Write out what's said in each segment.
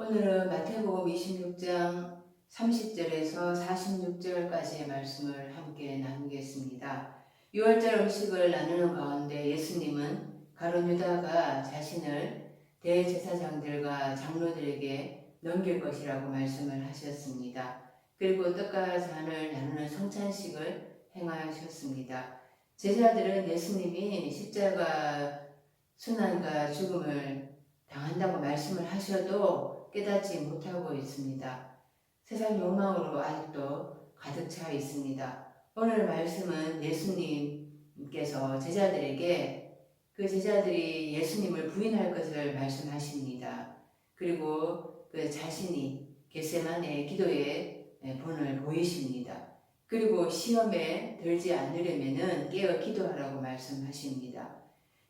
오늘은 마태복음 26장 30절에서 46절까지의 말씀을 함께 나누겠습니다. 6월절 음식을 나누는 가운데 예수님은 가룟 유다가 자신을 대제사장들과 장로들에게 넘길 것이라고 말씀을 하셨습니다. 그리고 떡과 잔을 나누는 성찬식을 행하셨습니다. 제자들은 예수님이 십자가 순환과 죽음을 당한다고 말씀을 하셔도 깨닫지 못하고 있습니다. 세상 욕망으로 아직도 가득 차 있습니다. 오늘 말씀은 예수님께서 제자들에게 그 제자들이 예수님을 부인할 것을 말씀하십니다. 그리고 그 자신이 겟세마네 기도의 본을 보이십니다. 그리고 시험에 들지 않으려면 깨어 기도하라고 말씀하십니다.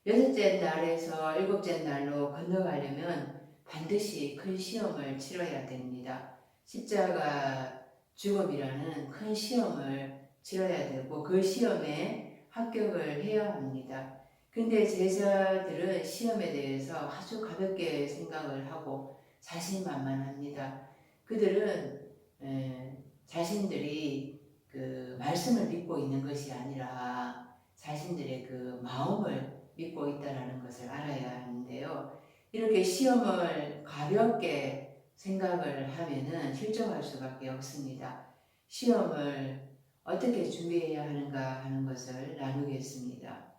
여섯째 날에서 일곱째 날로 건너가려면 반드시 큰 시험을 치러야 됩니다. 십자가 죽음이라는 큰 시험을 치러야 되고 그 시험에 합격을 해야 합니다. 근데 제자들은 시험에 대해서 아주 가볍게 생각을 하고 자신만만합니다. 그들은 자신들이 그 말씀을 믿고 있는 것이 아니라 자신들의 그 마음을 믿고 있다는 것을 알아야 하는데요. 이렇게 시험을 가볍게 생각을 하면은 실족할 수밖에 없습니다. 시험을 어떻게 준비해야 하는가 하는 것을 나누겠습니다.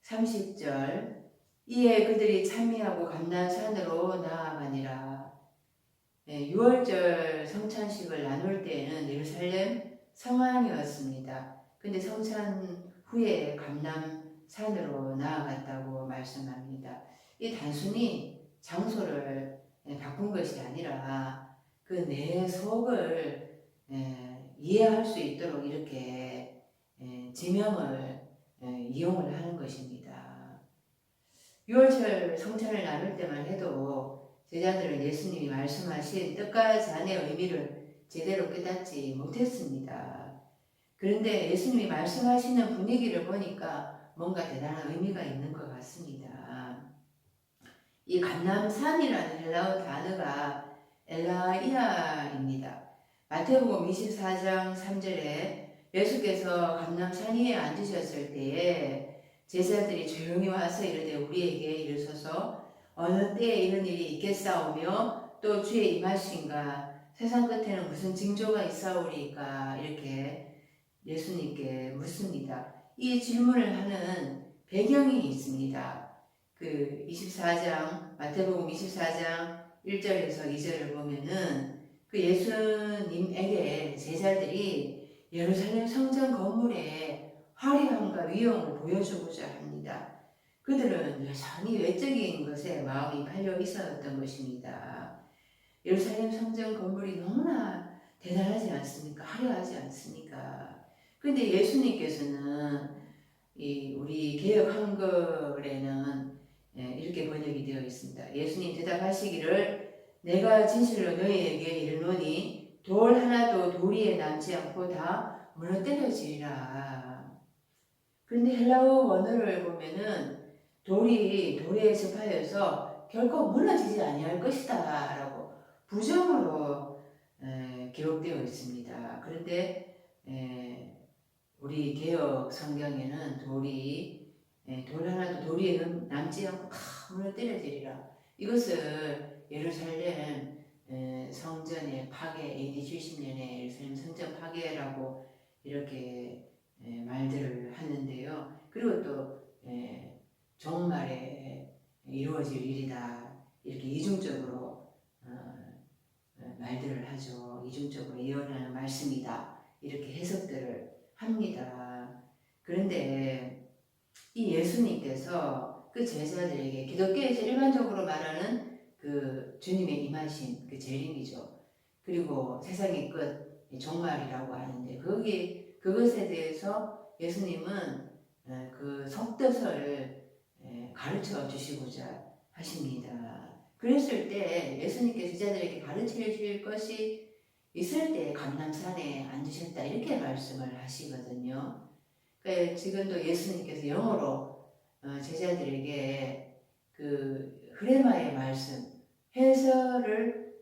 30절 이에 그들이 참미하고 감난산으로 나아가니라. 6월절 성찬식을 나눌 때에는 예루살렘 성안이었습니다. 근데 성찬 후에 감남산으로 나아갔다고 말씀합니다. 이 단순히 장소를 바꾼 것이 아니라 그 내 속을 이해할 수 있도록 이렇게 지명을 이용을 하는 것입니다. 6월절 성찬을 나눌 때만 해도 제자들은 예수님이 말씀하신 떡과 잔의 의미를 제대로 깨닫지 못했습니다. 그런데 예수님이 말씀하시는 분위기를 보니까 뭔가 대단한 의미가 있는 것 같습니다. 이 감람산이라는 헬라어 단어가 엘라이아입니다. 마태복음 24장 3절에 예수께서 감람산 위에 앉으셨을 때에 제자들이 조용히 와서 이르되 우리에게 이르소서 어느 때에 이런 일이 있겠사오며 또 주의 임하신가 세상 끝에는 무슨 징조가 있사오리까 이렇게 예수님께 묻습니다. 이 질문을 하는 배경이 있습니다. 그 24장 마태복음 24장 1절에서 2절을 보면은 그 예수님에게 제자들이 예루살렘 성전 건물의 화려함과 위엄을 보여주고자 합니다. 그들은 여전히 외적인 것에 마음이 팔려 있었던 것입니다. 예루살렘 성전 건물이 너무나 대단하지 않습니까? 화려하지 않습니까? 근데 예수님께서는 우리 개역 한글에는 이렇게 번역이 되어 있습니다. 예수님 대답하시기를 내가 진실로 너희에게 이르노니 돌 하나도 도리에 남지 않고 다 무너뜨려지리라. 그런데 헬라어 원어를 보면은 돌이 돌에 접하여서 결코 무너지지 아니할 것이다 라고 부정으로 기록되어 있습니다. 그런데 우리 개역 성경에는 돌 하나도 도리에 남지 않고 다 무너뜨려지리라. 이것을 예루살렘 성전의 파괴 AD 70년에 예루살렘 성전 파괴라고 이렇게 말들을 하는데요. 그리고 또 종말에 이루어질 일이다 이렇게 이중적으로 말들을 하죠. 이중적으로 예언하는 말씀이다 이렇게 해석들을 합니다. 그런데 이 예수님께서 그 제자들에게 기독교에서 일반적으로 말하는 그 주님의 임하신 그 재림이죠. 그리고 세상의 끝 종말이라고 하는데 그것에 대해서 예수님은 그 속뜻을 가르쳐 주시고자 하십니다. 그랬을 때 예수님께서 제자들에게 가르쳐 주실 것이 있을 때 감람산에 앉으셨다 이렇게 말씀을 하시거든요. 그러니까 지금도 예수님께서 영어로 제자들에게 그 흐레마의 말씀 해설을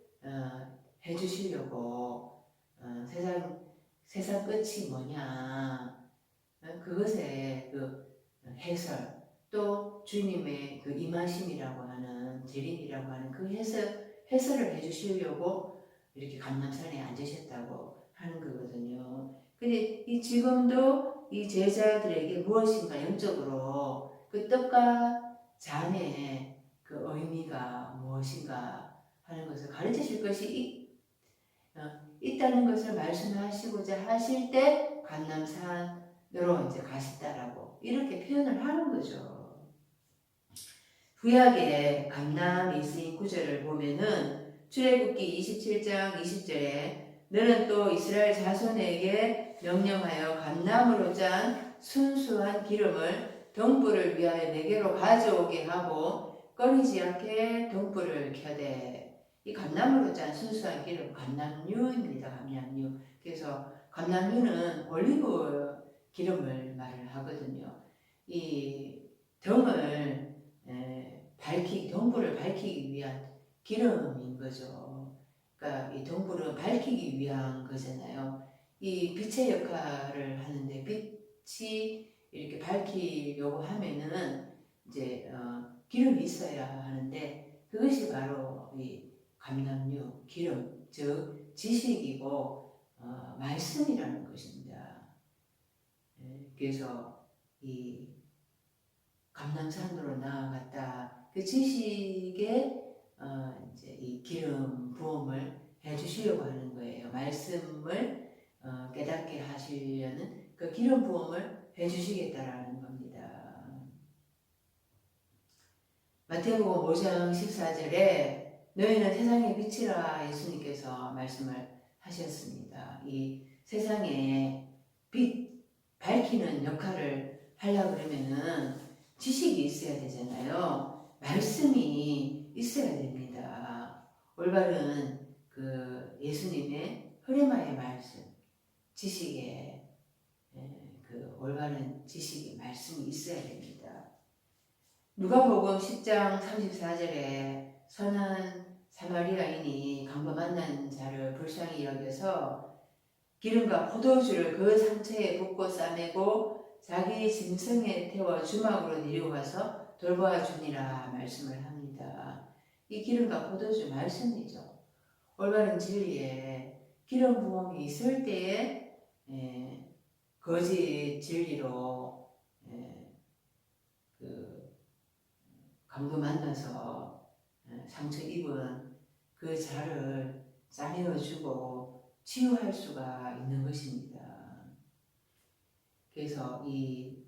해주시려고 세상 끝이 뭐냐, 그것의 그 해설, 또 주님의 그 임하심이라고 하는, 재림이라고 하는 그 해설을 해주시려고 이렇게 감람산에 앉으셨다고 하는 거거든요. 근데 이 지금도 이 제자들에게 무엇인가 영적으로 그 떡과 잔의 그 의미가 무엇인가 하는 것을 가르치실 것이 있다는 것을 말씀하시고자 하실 때 감람산으로 이제 가셨다라고 이렇게 표현을 하는 거죠. 구약의 감람이 쓰인 구절을 보면은 출애굽기 27장 20절에 너는 또 이스라엘 자손에게 명령하여 감람으로 짠 순수한 기름을 등불을 위하여 내게로 가져오게 하고 꺼리지 않게 등불을 켜되. 이 감람으로 짠 순수한 기름, 감람유입니다. 감람유. 그래서 감람유는 올리브 기름을 말을 하거든요. 이 등을 등불을 밝히기 위한 기름인 거죠. 그러니까 이 등불은 밝히기 위한 거잖아요. 이 빛의 역할을 하는데 빛이 이렇게 밝히려고 하면은 이제 기름이 있어야 하는데 그것이 바로 이 감람유, 기름, 즉 지식이고 말씀이라는 것입니다. 그래서 이 감람산으로 나아갔다. 그 지식에 이제 이 기름 부음을 해주시려고 하는 거예요. 말씀을 깨닫게 하시려는 그 기름 부음을 해주시겠다라는 겁니다. 마태복음 5장 14절에 너희는 세상의 빛이라 예수님께서 말씀을 하셨습니다. 이 세상에 빛 밝히는 역할을 하려고 그러면은 지식이 있어야 되잖아요. 말씀이 있어야 됩니다. 올바른 그 예수님의 흐레마의 말씀, 지식에 그 올바른 지식의 말씀이 있어야 됩니다. 누가복음 10장 34절에 선한 사마리아인이 강도 만난 자를 불쌍히 여겨서 기름과 포도주를 그 상처에 붓고 싸매고 자기 짐승에 태워 주막으로 데리고 가서 돌보아 주니라 말씀을 합니다. 이 기름과 포도주 말씀이죠. 올바른 진리에 기름 부음이 있을 때에 거짓 진리로 그 강도 만나서 상처 입은 그 자를 싸매어주고 치유할 수가 있는 것입니다. 그래서 이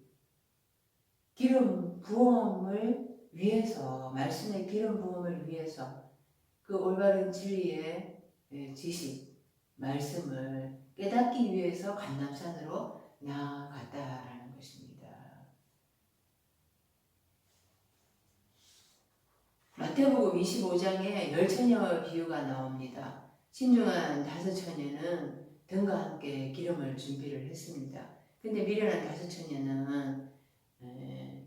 기름 부음을 위해서, 말씀의 기름 부음을 위해서 그 올바른 진리의 지식, 말씀을 깨닫기 위해서 감람산으로 나아갔다라는 것입니다. 마태복음 25장에 10처녀 비유가 나옵니다. 신중한 5처녀는 등과 함께 기름을 준비를 했습니다. 근데 미련한 5처녀는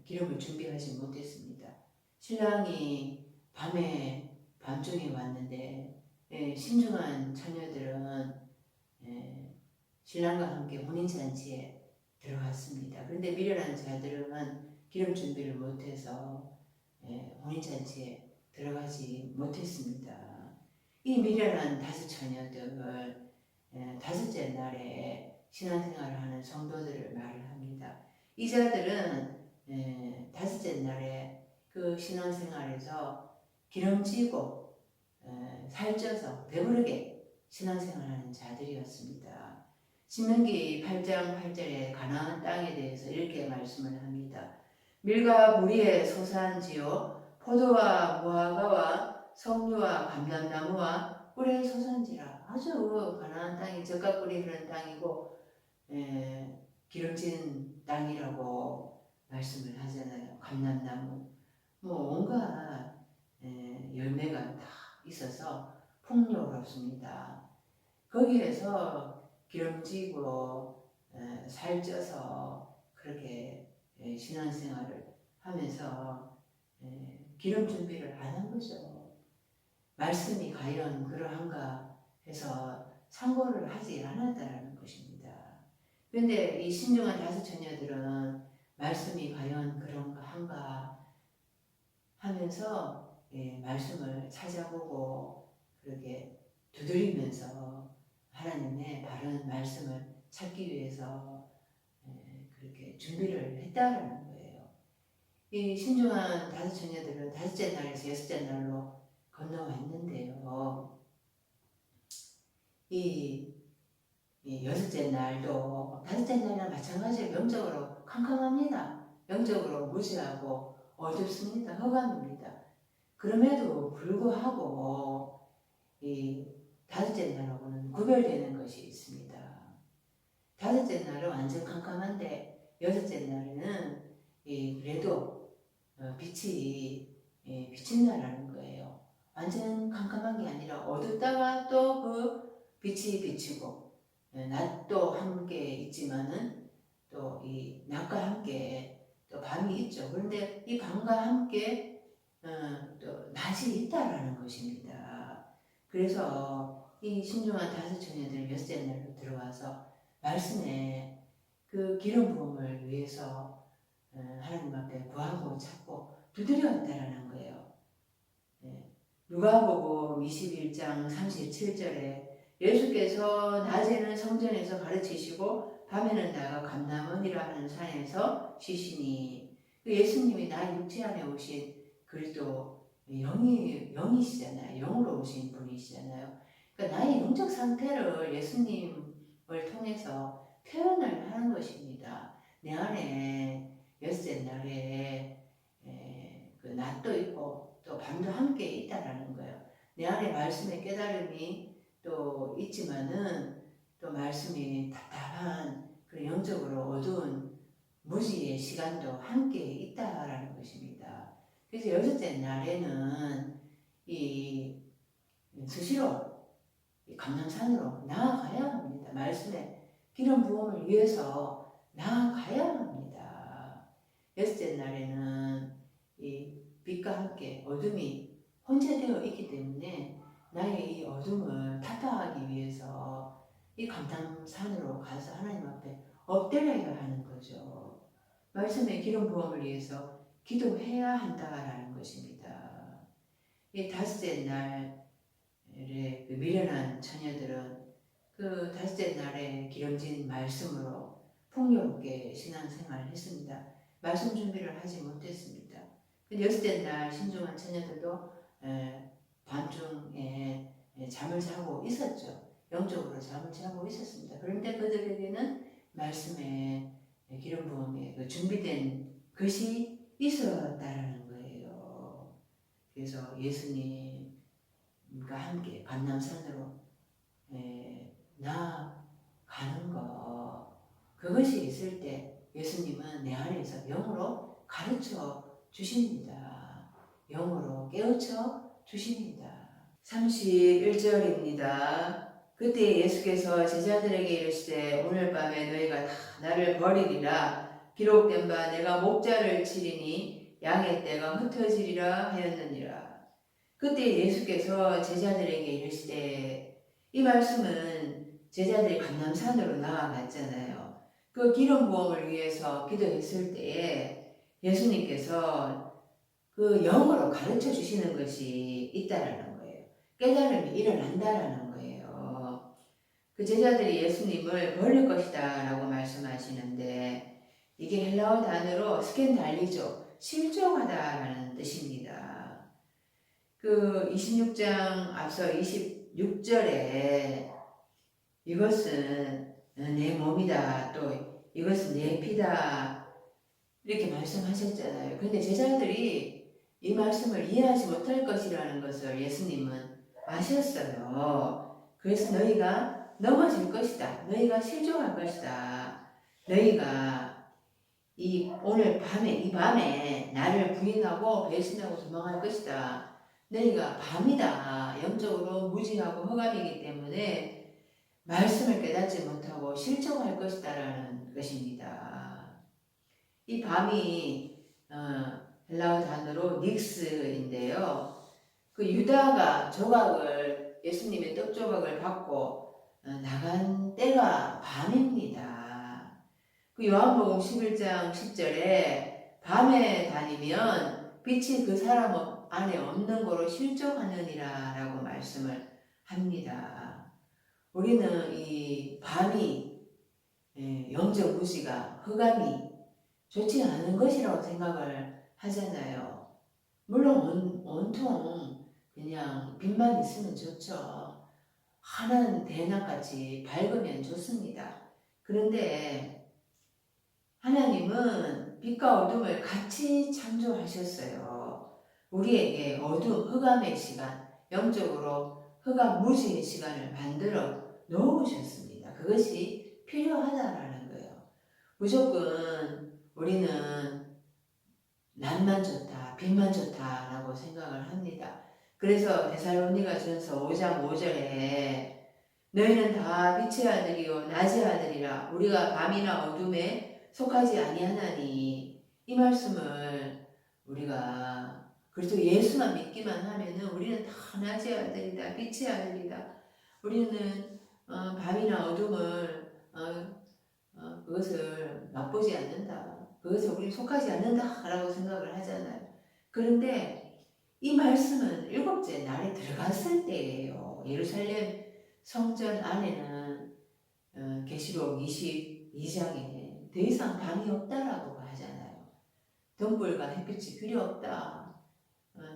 기름을 준비하지 못했습니다. 신랑이 밤중에 왔는데 신중한 처녀들은 신랑과 함께 혼인잔치에 들어갔습니다. 그런데 미련한 자들은 기름 준비를 못해서 혼인잔치에 들어가지 못했습니다. 이 미련한 5처녀들 5째 날에 신앙생활을 하는 성도들을 말을 합니다. 이 자들은 5째 날에 그 신앙생활에서 기름지고 살쪄서 배부르게 신앙생활하는 자들이었습니다. 신명기 8장 8절에 가나안 땅에 대해서 이렇게 말씀을 합니다. 밀과 보리의 소산지요 포도와 무화과와 석류와 감람나무와 꿀의 소산지라. 아주 가나안 땅이 젖과 꿀이 흐르는 땅이고 기름진 땅이라고 말씀을 하잖아요. 감람나무 뭐 온갖 열매가 다 있어서 풍요롭습니다. 거기에서 기름지고 살쪄서 그렇게 신앙생활을 하면서 기름 준비를 안 한 거죠. 말씀이 과연 그러한가 해서 상고를 하지 않았다라는 것입니다. 그런데 이 신중한 다섯 처녀들은 말씀이 과연 그런가 한가 하면서 말씀을 찾아보고 그렇게 두드리면서 하나님의 바른 말씀을 찾기 위해서 그렇게 준비를 했다라는 거예요. 이 신중한 다섯 처녀들은 다섯째 날에서 여섯째 날로 건너왔는데요. 이 여섯째 날도 다섯째 날이랑 마찬가지로 영적으로 캄캄합니다. 영적으로 무지하고 어둡습니다. 흑암입니다. 그럼에도 불구하고 이 다섯째 날하고는 구별되는 것이 있습니다. 다섯째 날은 완전 캄캄한데 여섯째 날에는 그래도 빛이 비친다라는 거예요. 완전 캄캄한 게 아니라 어둡다가 또 그 빛이 비치고 낮도 함께 있지만은 또 이 낮과 함께 또 밤이 있죠. 그런데 이 밤과 함께 또 낮이 있다라는 것입니다. 그래서 이 신중한 다섯 처녀들이 여섯째 날로 들어와서 말씀에 그 기름 부음을 위해서 하나님 앞에 구하고 찾고 두드려왔다라는 거예요. 누가복음 21장 37절에 예수께서 낮에는 성전에서 가르치시고 밤에는 나가 감람원이라 하는 산에서 쉬시니 예수님이 나 육체 안에 오신 그리스도 영이시잖아요. 영으로 오신 분이시잖아요. 그러니까 나의 영적 상태를 예수님을 통해서 표현을 하는 것입니다. 내 안에 여섯째 날에 그 낮도 있고 또 밤도 함께 있다라는 거예요. 내 안에 말씀의 깨달음이 또 있지만은 또 말씀이 답답한 그런 영적으로 어두운 무지의 시간도 함께 있다라는 것입니다. 그래서 여섯째 날에는 이 수시로 이 감람산으로 나아가야 합니다. 말씀의 기름 부음을 위해서 나아가야 합니다. 여섯째 날에는 이 빛과 함께 어둠이 혼재되어 있기 때문에 나의 이 어둠을 타파하기 위해서 이 감람산으로 가서 하나님 앞에 엎드려야 하는 거죠. 말씀의 기름 부음을 위해서 기도해야 한다라는 것입니다. 이 다섯째 날에 그 미련한 처녀들은 그 다섯째 날에 기름진 말씀으로 풍요롭게 신앙생활을 했습니다. 말씀 준비를 하지 못했습니다. 여섯째 날 신중한 처녀들도 밤중에 잠을 자고 있었죠. 영적으로 잠을 자고 있었습니다. 그런데 그들에게는 말씀의 기름 부음에 그 준비된 것이 있었다라는 거예요. 그래서 예수님과 함께 감람산으로 나아가는 것, 그것이 있을 때 예수님은 내 안에서 영으로 가르쳐 주십니다. 영으로 깨우쳐 주십니다. 31절입니다. 그때 예수께서 제자들에게 이르시되 오늘 밤에 너희가 다 나를 버리리라. 기록된 바 내가 목자를 치리니 양의 떼가 흩어지리라 하였느니라. 그때 예수께서 제자들에게 이르시되, 이 말씀은 제자들이 감람산으로 나아갔잖아요. 그 기름 부음을 위해서 기도했을 때에 예수님께서 그 영어로 가르쳐 주시는 것이 있다라는 거예요. 깨달음이 일어난다라는 거예요. 그 제자들이 예수님을 버릴 것이다 라고 말씀하시는데, 이게 헬라어 단어로 스캔달리죠. 실종하다라는 뜻입니다. 그 26장 앞서 26절에 이것은 내 몸이다, 또 이것은 내 피다, 이렇게 말씀하셨잖아요. 근데 제자들이 이 말씀을 이해하지 못할 것이라는 것을 예수님은 아셨어요. 그래서 너희가 넘어질 것이다. 너희가 실종할 것이다. 너희가 오늘 밤에, 이 밤에 나를 부인하고 배신하고 도망할 것이다. 너희가 밤이다. 영적으로 무지하고 흑암이기 때문에 말씀을 깨닫지 못하고 실종할 것이다라는 것입니다. 이 밤이 헬라어 단어로 닉스인데요. 그 유다가 조각을 예수님의 떡 조각을 받고 나간 때가 밤입니다. 그 요한복음 11장 10절에 밤에 다니면 빛이 그 사람 안에 없는 거로 실족하느니라 라고 말씀을 합니다. 우리는 이 밤이 영적 무지가 흑암이 좋지 않은 것이라고 생각을 하잖아요. 물론 온통 그냥 빛만 있으면 좋죠. 환한 대낮같이 밝으면 좋습니다. 그런데 하나님은 빛과 어둠을 같이 창조하셨어요. 우리에게 어둠, 흑암의 시간, 영적으로 흑암 무지의 시간을 만들어 놓으셨습니다. 그것이 필요하다라는 거예요. 무조건 우리는 낮만 좋다, 빛만 좋다라고 생각을 합니다. 그래서 데살로니가전서 5장 5절에 너희는 다 빛의 아들이요 낮의 아들이라 우리가 밤이나 어둠에 속하지 아니하나니 이 말씀을 우리가 그래서 예수만 믿기만 하면은 우리는 다 낮의 아들이다, 빛의 아들이다. 우리는 밤이나 어둠을 그것을 맛보지 않는다. 그것을 우리 속하지 않는다라고 생각을 하잖아요. 그런데 이 말씀은 일곱째 날에 들어갔을 때예요. 예루살렘 성전 안에는 계시록 22장에 더 이상 밤이 없다라고 하잖아요. 등불과 햇빛이 필요 없다.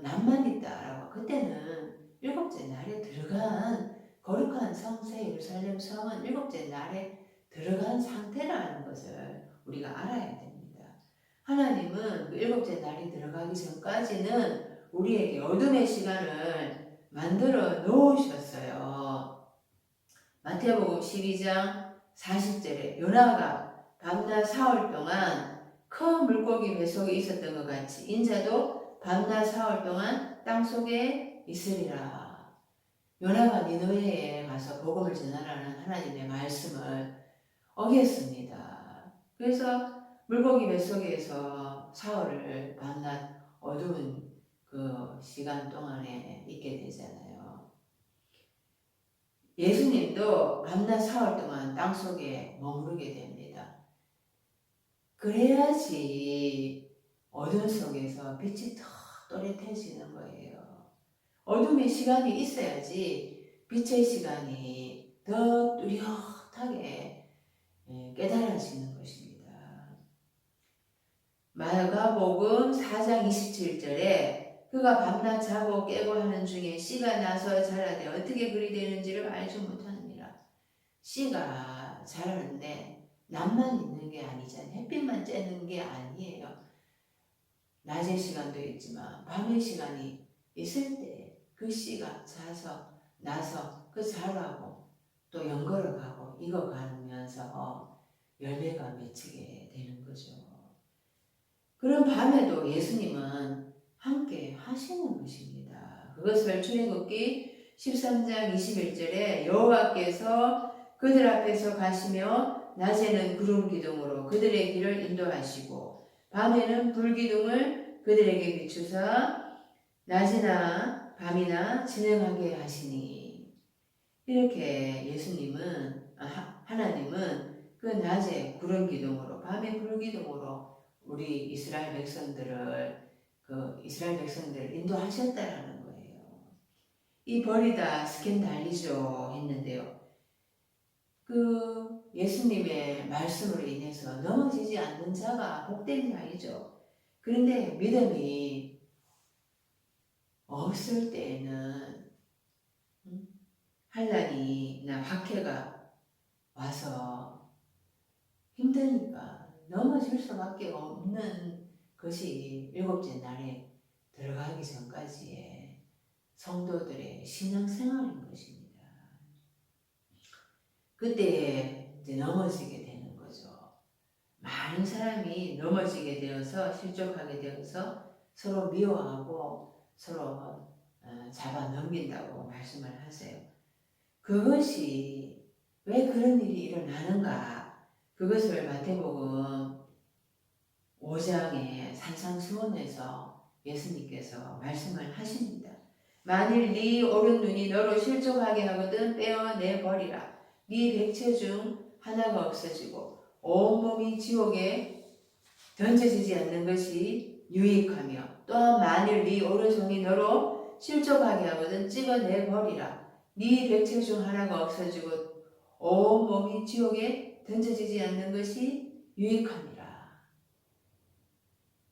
낮만 있다라고. 그때는 일곱째 날에 들어간 거룩한 성세 예루살렘 성은 일곱째 날에 들어간 상태라는 것을 우리가 알아야 됩니다. 하나님은 그 일곱째 날이 들어가기 전까지는 우리에게 어둠의 시간을 만들어 놓으셨어요. 마태복음 12장 40절에 요나가 밤낮 사흘 동안 큰 물고기 뱃속에 있었던 것 같이 인자도 밤낮 사흘 동안 땅속에 있으리라. 요나가 니느웨에 가서 복음을 전하라는 하나님의 말씀을 어겼습니다. 그래서 물고기 뱃속에서 사흘을 밤낮 어두운 그 시간 동안에 있게 되잖아요. 예수님도 밤낮 사흘 동안 땅속에 머무르게 됩니다. 그래야지 어둠 속에서 빛이 더 또렷해지는 거예요. 어둠의 시간이 있어야지 빛의 시간이 더 뚜렷하게 깨달아지는 것입니다. 마가복음 4장 27절에 그가 밤낮 자고 깨고 하는 중에 씨가 나서 자라되 어떻게 그리 되는지를 알지 못하느니라. 씨가 자라는데 낮만 있는 게 아니잖아요. 햇빛만 쬐는 게 아니에요. 낮의 시간도 있지만 밤의 시간이 있을 때 그 씨가 나서 그 자라고 또 연걸어가고 익어가면서 열매가 맺히게 되는 거죠. 그런 밤에도 예수님은 함께 하시는 것입니다. 그것을 출애굽기 13장 21절에 여호와께서 그들 앞에서 가시며 낮에는 구름 기둥으로 그들의 길을 인도하시고 밤에는 불 기둥을 그들에게 비추사 낮이나 밤이나 진행하게 하시니 이렇게 예수님은 하나님은 그 낮에 구름 기둥으로 밤에 불 기둥으로 우리 이스라엘 백성들을 인도하셨다라는 거예요. 이 버리다 스캔달리죠 했는데요. 그 예수님의 말씀으로 인해서 넘어지지 않는 자가 복된 자이죠. 그런데 믿음이 없을 때에는 환난이나 박해가 와서 힘드니까 넘어질 수밖에 없는 것이 일곱째 날에 들어가기 전까지의 성도들의 신앙생활인 것입니다. 그때 이제 넘어지게 되는 거죠. 많은 사람이 넘어지게 되어서 실족하게 되어서 서로 미워하고 서로 잡아 넘긴다고 말씀을 하세요. 그것이 왜 그런 일이 일어나는가? 그것을 마태복음 5장의 산상수훈에서 예수님께서 말씀을 하십니다. 만일 네 오른 눈이 너로 실족하게 하거든 빼어내 버리라. 네 백체 중 하나가 없어지고 온몸이 지옥에 던져지지 않는 것이 유익하며, 또한 만일 네 오른손이 너로 실족하게 하거든 찍어내 버리라. 네 백체 중 하나가 없어지고 온몸이 지옥에 던져지지 않는 것이 유익합니다.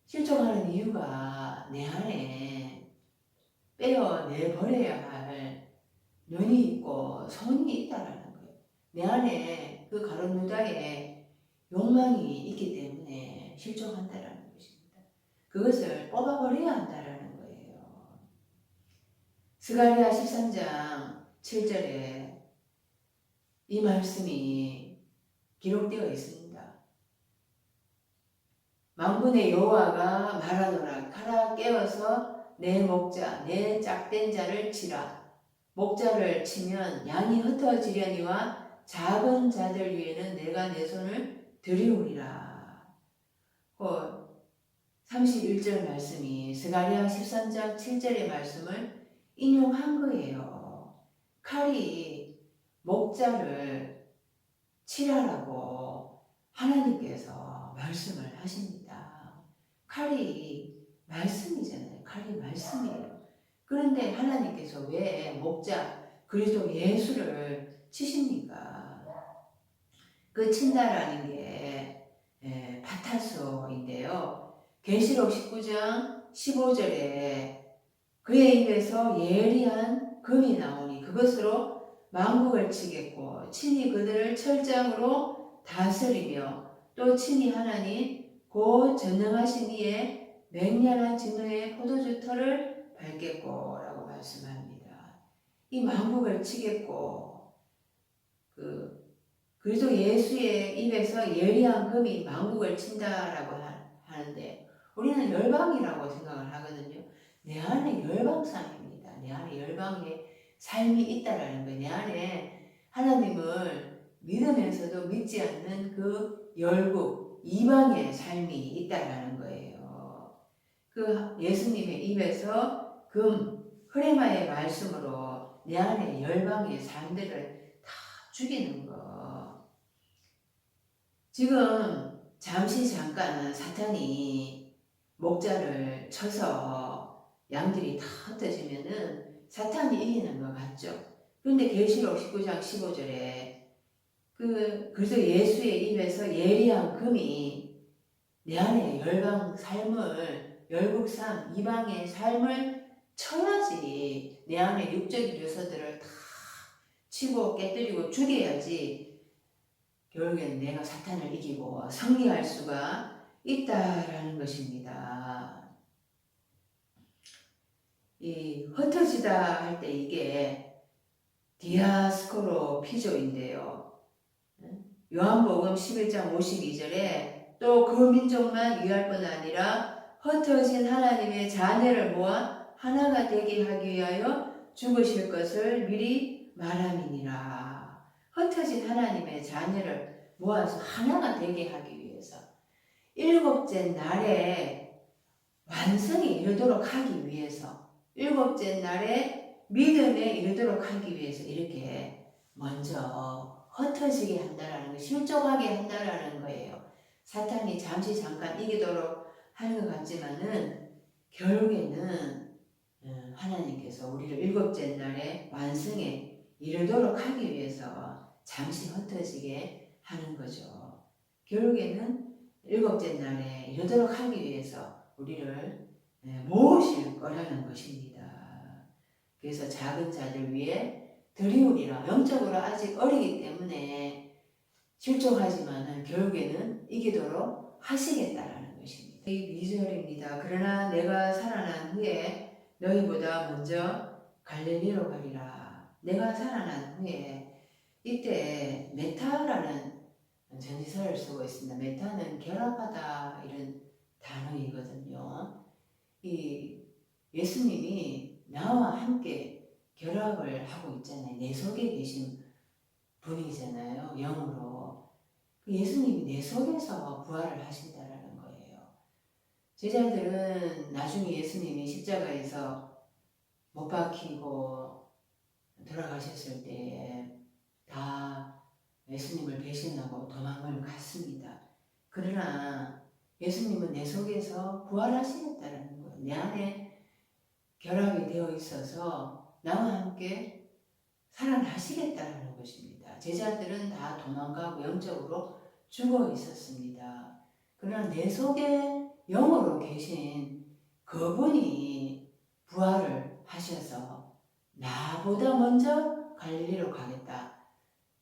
실족하는 이유가 내 안에 빼어내버려야 할 눈이 있고 손이 있다라는 거예요. 내 안에 그 가로누다에 욕망이 있기 때문에 실족한다라는 것입니다. 그것을 뽑아버려야 한다라는 거예요. 스가랴 13장 7절에 이 말씀이 기록되어 있습니다. 만군의 여호와가 말하노라. 가라 깨어서 내 목자 내 짝된 자를 치라. 목자를 치면 양이 흩어지려니와 작은 자들 위에는 내가 내 손을 들이오리라. 31절 말씀이 스가랴 13장 7절의 말씀을 인용한 거예요. 칼이 목자를 치라라고 하나님께서 말씀을 하십니다. 칼이 말씀이잖아요. 칼이 말씀이에요. 그런데 하나님께서 왜 목자 그리스도 예수를 치십니까? 그 친다라는 게 파타소인데요. 계시록 19장 15절에 그의 입에서 예리한 금이 나오니 그것으로 만국을 치겠고 친히 그들을 철장으로 다스리며 또 친히 하나님 곧 전능하신 이의 맹렬한 진노의 포도주 털을 밟겠고 라고 말씀합니다. 이 만국을 치겠고 그리스도 예수의 입에서 예리한 금이 만국을 친다라고 하는데 우리는 열방이라고 생각을 하거든요. 내 안에 열방상입니다. 내 안에 열방의 삶이 있다라는 거예요. 내 안에 하나님을 믿으면서도 믿지 않는 그 열국 이방의 삶이 있다라는 거예요. 그 예수님의 입에서 흐레마의 말씀으로 내 안에 열방의 삶들을 다 죽이는 거. 지금 잠깐 사탄이 목자를 쳐서 양들이 다 흩어지면은 사탄이 이기는 것 같죠. 그런데 계시록 19장 15절에 그래서 예수의 입에서 예리한 금이 내 안에 열방 삶을, 열국 삶, 이방의 삶을 쳐야지 내 안에 육적인 요소들을 다 치고 깨뜨리고 죽여야지 결국엔 내가 사탄을 이기고 승리할 수가 있다라는 것입니다. 이 흩어지다 할 때 이게 디아스코로 피조인데요. 요한복음 11장 52절에 또 그 민족만 위할 뿐 아니라 흩어진 하나님의 자녀를 모아 하나가 되게 하기 위하여 죽으실 것을 미리 말함이니라. 흩어진 하나님의 자녀를 모아서 하나가 되게 하기 위해서 일곱째 날에 완성에 이르도록 하기 위해서 일곱째 날에 믿음에 이르도록 하기 위해서 이렇게 먼저 흩어지게 한다라는 거, 실족하게 한다라는 거예요. 사탄이 잠깐 이기도록 하는 것 같지만은 결국에는 하나님께서 우리를 일곱째 날에 완성에 이르도록 하기 위해서 잠시 흩어지게 하는 거죠. 결국에는 일곱째 날에 이르도록 하기 위해서 우리를 모으실 거라는 것입니다. 그래서 작은 자들 위에 들이우리라. 영적으로 아직 어리기 때문에 실족하지만 결국에는 이기도록 하시겠다라는 것입니다. 2절입니다. 그러나 내가 살아난 후에 너희보다 먼저 갈릴리로 가리라. 내가 살아난 후에 이때 메타라는 전지서를 쓰고 있습니다. 메타는 결합하다 이런 단어이거든요. 이 예수님이 나와 함께 결합을 하고 있잖아요. 내 속에 계신 분이잖아요. 영으로. 예수님이 내 속에서 부활을 하신다라는 거예요. 제자들은 나중에 예수님이 십자가에서 못 박히고 돌아가셨을 때에 다 예수님을 배신하고 도망을 갔습니다. 그러나 예수님은 내 속에서 부활하시겠다라는 거예요. 내 안에 결합이 되어 있어서 나와 함께 살아나시겠다라는 것입니다. 제자들은 다 도망가고 영적으로 죽어 있었습니다. 그러나 내 속에 영으로 계신 그분이 부활을 하셔서 나보다 먼저 갈릴리로 가겠다.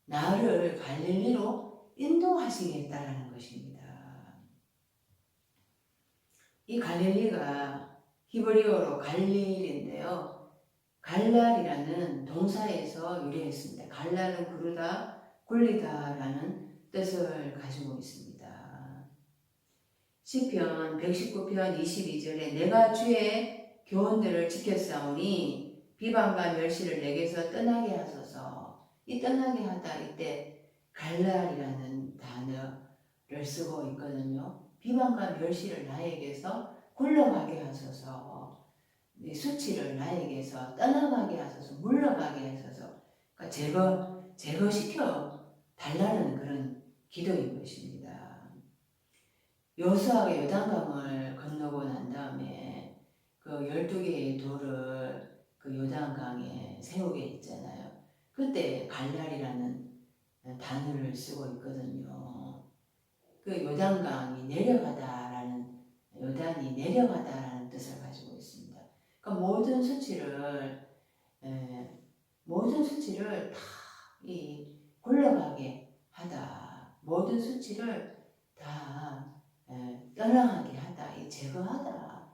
나를 갈릴리로 인도하시겠다라는 것입니다. 이 갈릴리가 히브리어로 갈릴인데요. 갈랄이라는 동사에서 유래했습니다. 갈랄은 구르다, 굴리다라는 뜻을 가지고 있습니다. 시편 119편 22절에 내가 주의 교훈들을 지켰사오니 비방과 멸시를 내게서 떠나게 하소서. 이 떠나게 하다 이때 갈랄이라는 단어를 쓰고 있거든요. 비방과 멸시를 나에게서 굴러가게 하소서. 수치를 나에게서 떠나가게 하소서. 물러가게 하소서. 그러니까 제거시켜 달라는 그런 기도인 것입니다. 여호수아가 요단강을 건너고 난 다음에 그 12개의 돌을 그 요단강에 세우게 했잖아요. 그때 갈랄이라는 단어를 쓰고 있거든요. 그 요단강이 내려가다라는, 요단이 내려가다라는 뜻을 가지고 있습니다. 그러니까 모든 수치를 다 이 굴러가게 하다, 모든 수치를 다 떠나가게 하다, 이 제거하다.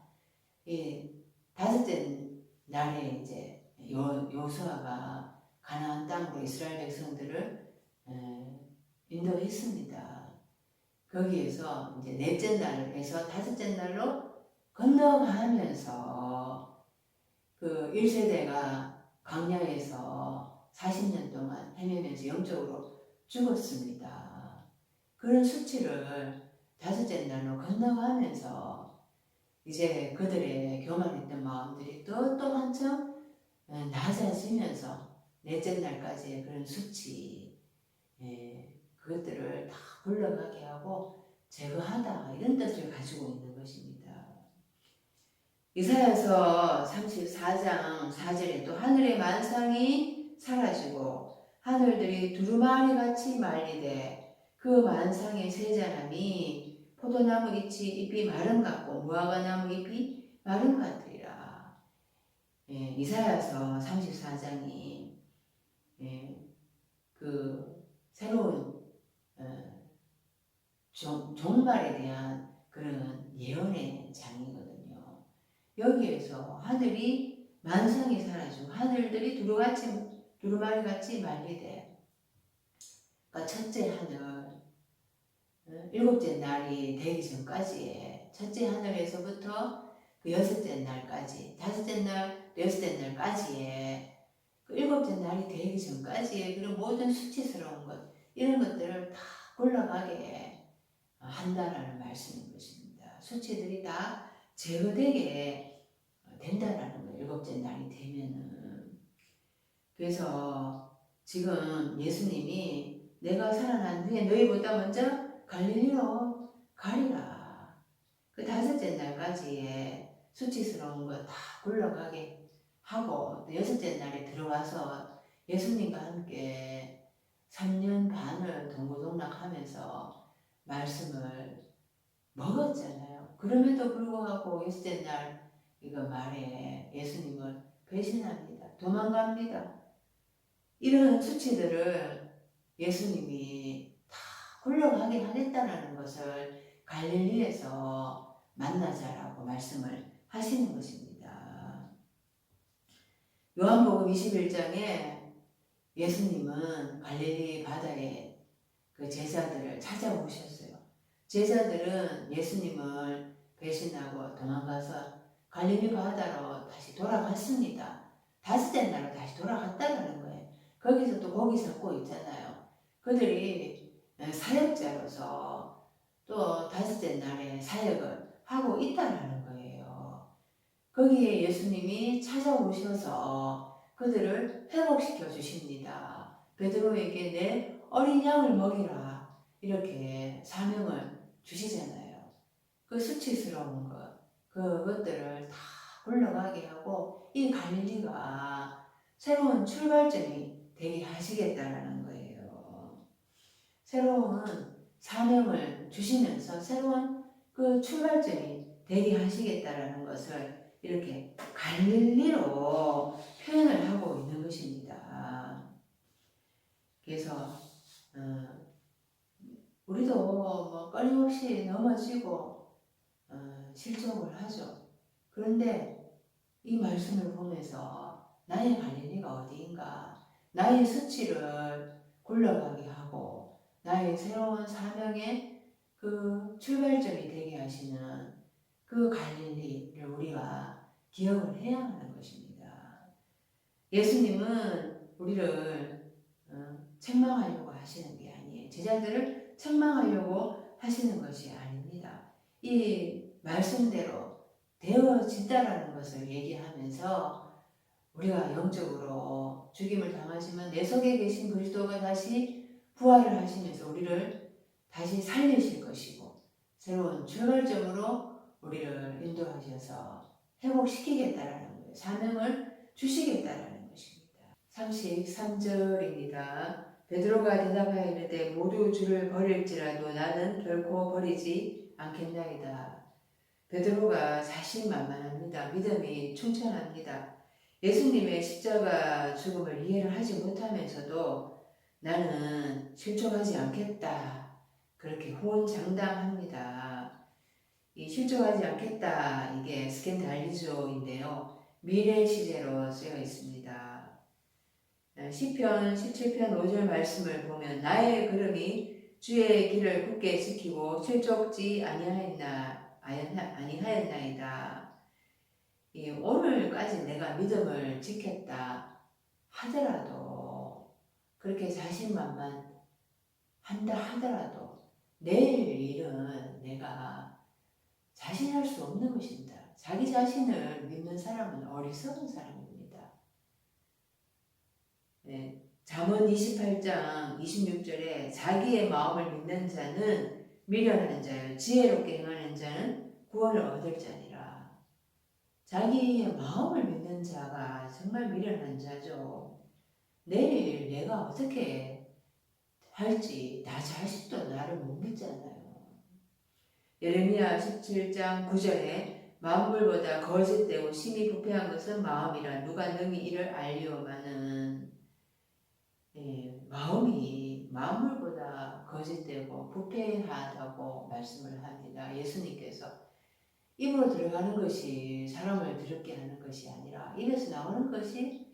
이 다섯째 날에 이제 여호수아가 가나안 땅으로 이스라엘 백성들을 인도했습니다. 거기에서 이제 넷째 날에서 다섯째 날로 건너가면서 그 1세대가 광야에서 40년 동안 헤매면서 영적으로 죽었습니다. 그런 수치를 다섯째 날로 건너가면서 이제 그들의 교만했던 마음들이 또 한층 낮아지면서 넷째 날까지의 그런 수치, 그것들을 다 굴러가게 하고 제거하다, 이런 뜻을 가지고 있는 것입니다. 이사야서 34장 4절에 또 하늘의 만상이 사라지고 하늘들이 두루마리같이 말리되 그 만상의 세자람이 포도나무 잎이 마름 같고 무화과나무 잎이 마름 같으리라. 이사야서 34장이 그 새로운 종말에 대한 그런 예언의 장이거든요. 여기에서 하늘이 만상이 사라지고 하늘들이 두루마리같이 말리되, 그러니까 첫째 하늘, 일곱째 날이 되기 전까지의 첫째 하늘에서부터 그 여섯째 날까지, 다섯째 날, 여섯째 날까지의 그 일곱째 날이 되기 전까지의 그런 모든 수치스러운 것, 이런 것들을 다 굴러가게 한다라는 말씀인 것입니다. 수치들이 다 제거되게 된다라는 거예요. 일곱째 날이 되면은. 그래서 지금 예수님이 내가 살아난 후에 너희보다 먼저 갈릴리로 가리라. 그 다섯째 날까지의 수치스러운 거 다 굴러가게 하고 또 여섯째 날에 들어와서 예수님과 함께 3년 반을 동고동락하면서 말씀을 먹었잖아요. 그럼에도 불구하고 여섯째 날 이거 말에 예수님을 배신합니다. 도망갑니다. 이런 수치들을 예수님이 다 굴러가게 하겠다는 것을 갈릴리에서 만나자라고 말씀을 하시는 것입니다. 요한복음 21장에 예수님은 갈릴리 바다에 그 제자들을 찾아오셨어요. 제자들은 예수님을 배신하고 도망가서 갈릴리 바다로 다시 돌아갔습니다. 다섯째 날로 다시 돌아갔다는 거예요. 거기서 또 고기 잡고 있잖아요. 그들이 사역자로서 또 다섯째 날에 사역을 하고 있다는 거예요. 거기에 예수님이 찾아오셔서 그들을 회복시켜 주십니다. 베드로에게 내 어린 양을 먹이라 이렇게 사명을 주시잖아요. 그 수치스러운 것, 그것들을 다 물러가게 하고 이 갈릴리가 새로운 출발점이 되게 하시겠다라는 거예요. 새로운 사명을 주시면서 새로운 그 출발점이 되게 하시겠다라는 것을 이렇게 갈릴리로 표현을 하고 있는 것입니다. 그래서 우리도 뭐 끊임없이 넘어지고 실족을 하죠. 그런데 이 말씀을 보면서 나의 갈릴리가 어디인가, 나의 수치를 굴러가게 하고 나의 새로운 사명의 그 출발점이 되게 하시는 그 갈릴리를 우리가 기억을 해야 하는 것입니다. 예수님은 우리를 책망하려고 하시는 게 아니에요. 제자들을 책망하려고 하시는 것이 아닙니다. 이 말씀대로 되어진다라는 것을 얘기하면서 우리가 영적으로 죽임을 당하지만 내 속에 계신 그리스도가 다시 부활을 하시면서 우리를 다시 살리실 것이고 새로운 출발점으로 우리를 인도하셔서 회복시키겠다라는 거예요. 사명을 주시겠다라는 것입니다. 33절입니다. 베드로가 대답하여 이르되 모두 주를 버릴지라도 나는 결코 버리지 않겠나이다. 베드로가 자신만만합니다. 믿음이 충천합니다. 예수님의 십자가 죽음을 이해를 하지 못하면서도 나는 실족하지 않겠다. 그렇게 호언장담합니다. 이 실족하지 않겠다. 이게 스캔달리조인데요. 미래 시제로 쓰여 있습니다. 시편 17편 5절 말씀을 보면 나의 걸음이 주의 길을 굳게 지키고 실족지 아니하였나이다. 오늘까지 내가 믿음을 지켰다 하더라도 그렇게 자신만만 한다 하더라도 내일 일은 내가 자신할 수 없는 것입니다. 자기 자신을 믿는 사람은 어리석은 사람입니다. 네, 잠언 28장 26절에 자기의 마음을 믿는 자는 미련한 자요 지혜롭게 행하는 자는 구원을 얻을 자니라. 자기의 마음을 믿는 자가 정말 미련한 자죠. 내일 내가 어떻게 할지 나 자신도 나를 못 믿잖아요. 예레미야 17장 9절에 만물보다 거짓되고 심히 부패한 것은 마음이라 누가 능히 이를 알리오마는. 마음이 만물보다 거짓되고 부패하다고 말씀을 합니다. 예수님께서 입으로 들어가는 것이 사람을 더럽게 하는 것이 아니라 입에서 나오는 것이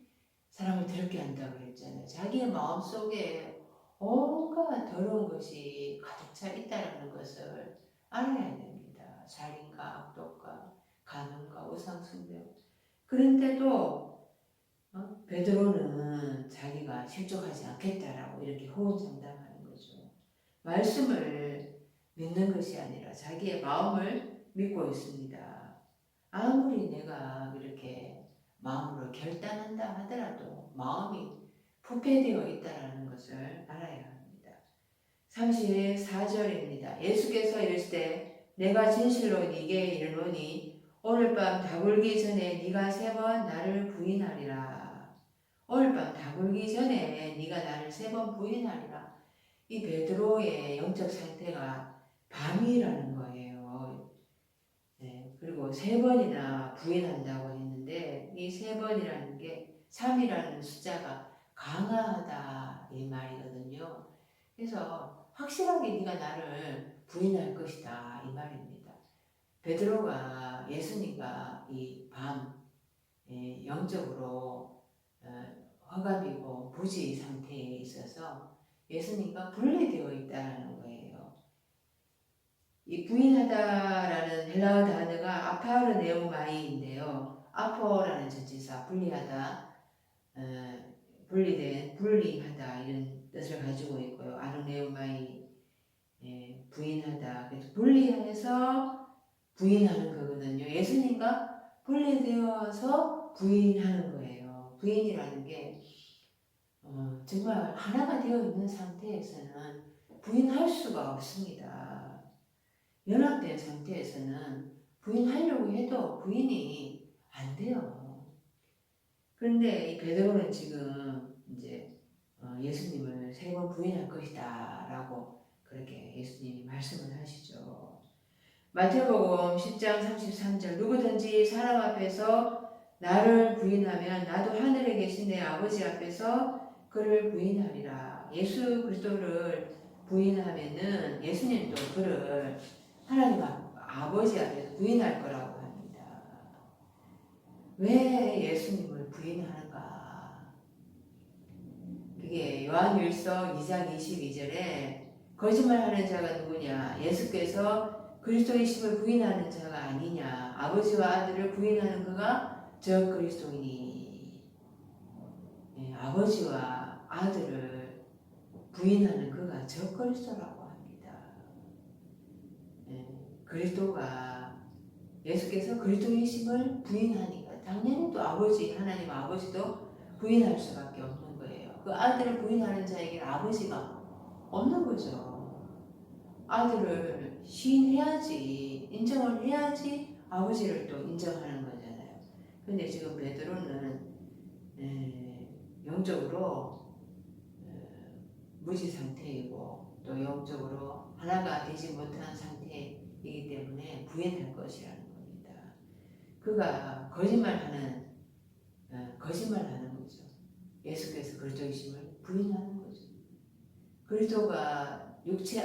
사람을 더럽게 한다고 그랬잖아요. 자기의 마음속에 온갖 더러운 것이 가득 차 있다는 것을 알아야 됩니다. 살인과 악독과 간음과 우상숭배. 그런데도 베드로는 자기가 실족하지 않겠다라고 이렇게 호언장담하는 거죠. 말씀을 믿는 것이 아니라 자기의 마음을 믿고 있습니다. 아무리 내가 이렇게 마음으로 결단한다 하더라도 마음이 부패되어 있다는 것을 알아야 합니다. 34절입니다. 예수께서 이르시되 내가 진실로 네게 이르노니 오늘 밤 다굴기 전에 네가 3번 나를 부인하리라. 오늘 밤 다굴기 전에 네가 나를 3번 부인하리라. 이 베드로의 영적 상태가 밤이라는 거예요. 네, 그리고 3번이나 부인한다고 했는데 이 3번이라는 게 3이라는 숫자가 강하다 이 말이거든요. 그래서 확실하게 네가 나를 부인할 것이다 이 말입니다. 베드로가 예수님과 이 밤 영적으로 허감이고 부지 상태에 있어서 예수님과 분리되어 있다는 거예요. 이 부인하다라는 헬라어 단어가 아파르네오마이인데요. 아포라는 전치사 분리하다, 분리하다 이런 뜻을 가지고 있고요. 아르네오마이 부인하다. 그래서 분리해서 부인하는 거거든요. 예수님과 분리되어서 부인하는 거예요. 부인이라는 게 정말 하나가 되어 있는 상태에서는 부인할 수가 없습니다. 연합된 상태에서는 부인하려고 해도 부인이 안 돼요. 그런데 이 베드로는 지금 이제 예수님을 3번 부인할 것이다 라고 그렇게 예수님이 말씀을 하시죠. 마태복음 10장 33절 누구든지 사람 앞에서 나를 부인하면 나도 하늘에 계신 내 아버지 앞에서 그를 부인하리라. 예수 그리스도를 부인하면은 예수님도 그를 하나님 아버지 앞에서 부인할 거라고 합니다. 왜 예수님을 부인하는가? 그게 요한일서 2장 22절에 거짓말하는 자가 누구냐? 예수께서 그리스도이심을 부인하는 자가 아니냐? 아버지와 아들을 부인하는 그가 저 그리스도이니. 네, 아버지와 아들을 부인하는 그가 저 그리스도라고 합니다. 네, 그리스도가 예수께서 그리스도이심을 부인하니까 당연히 또 아버지 하나님 아버지도 부인할 수밖에 없는 거예요. 그 아들을 부인하는 자에게는 아버지가 없는 거죠. 아들을 시인해야지 인정을 해야지 아버지를 또 인정하는 거잖아요. 근데 지금 베드로는 영적으로 무지 상태이고 또 영적으로 하나가 되지 못한 상태이기 때문에 부인할 것이라는 겁니다. 그가 거짓말하는 거죠. 예수께서 그리스도이심을 부인하는 거죠. 그리스도가 육체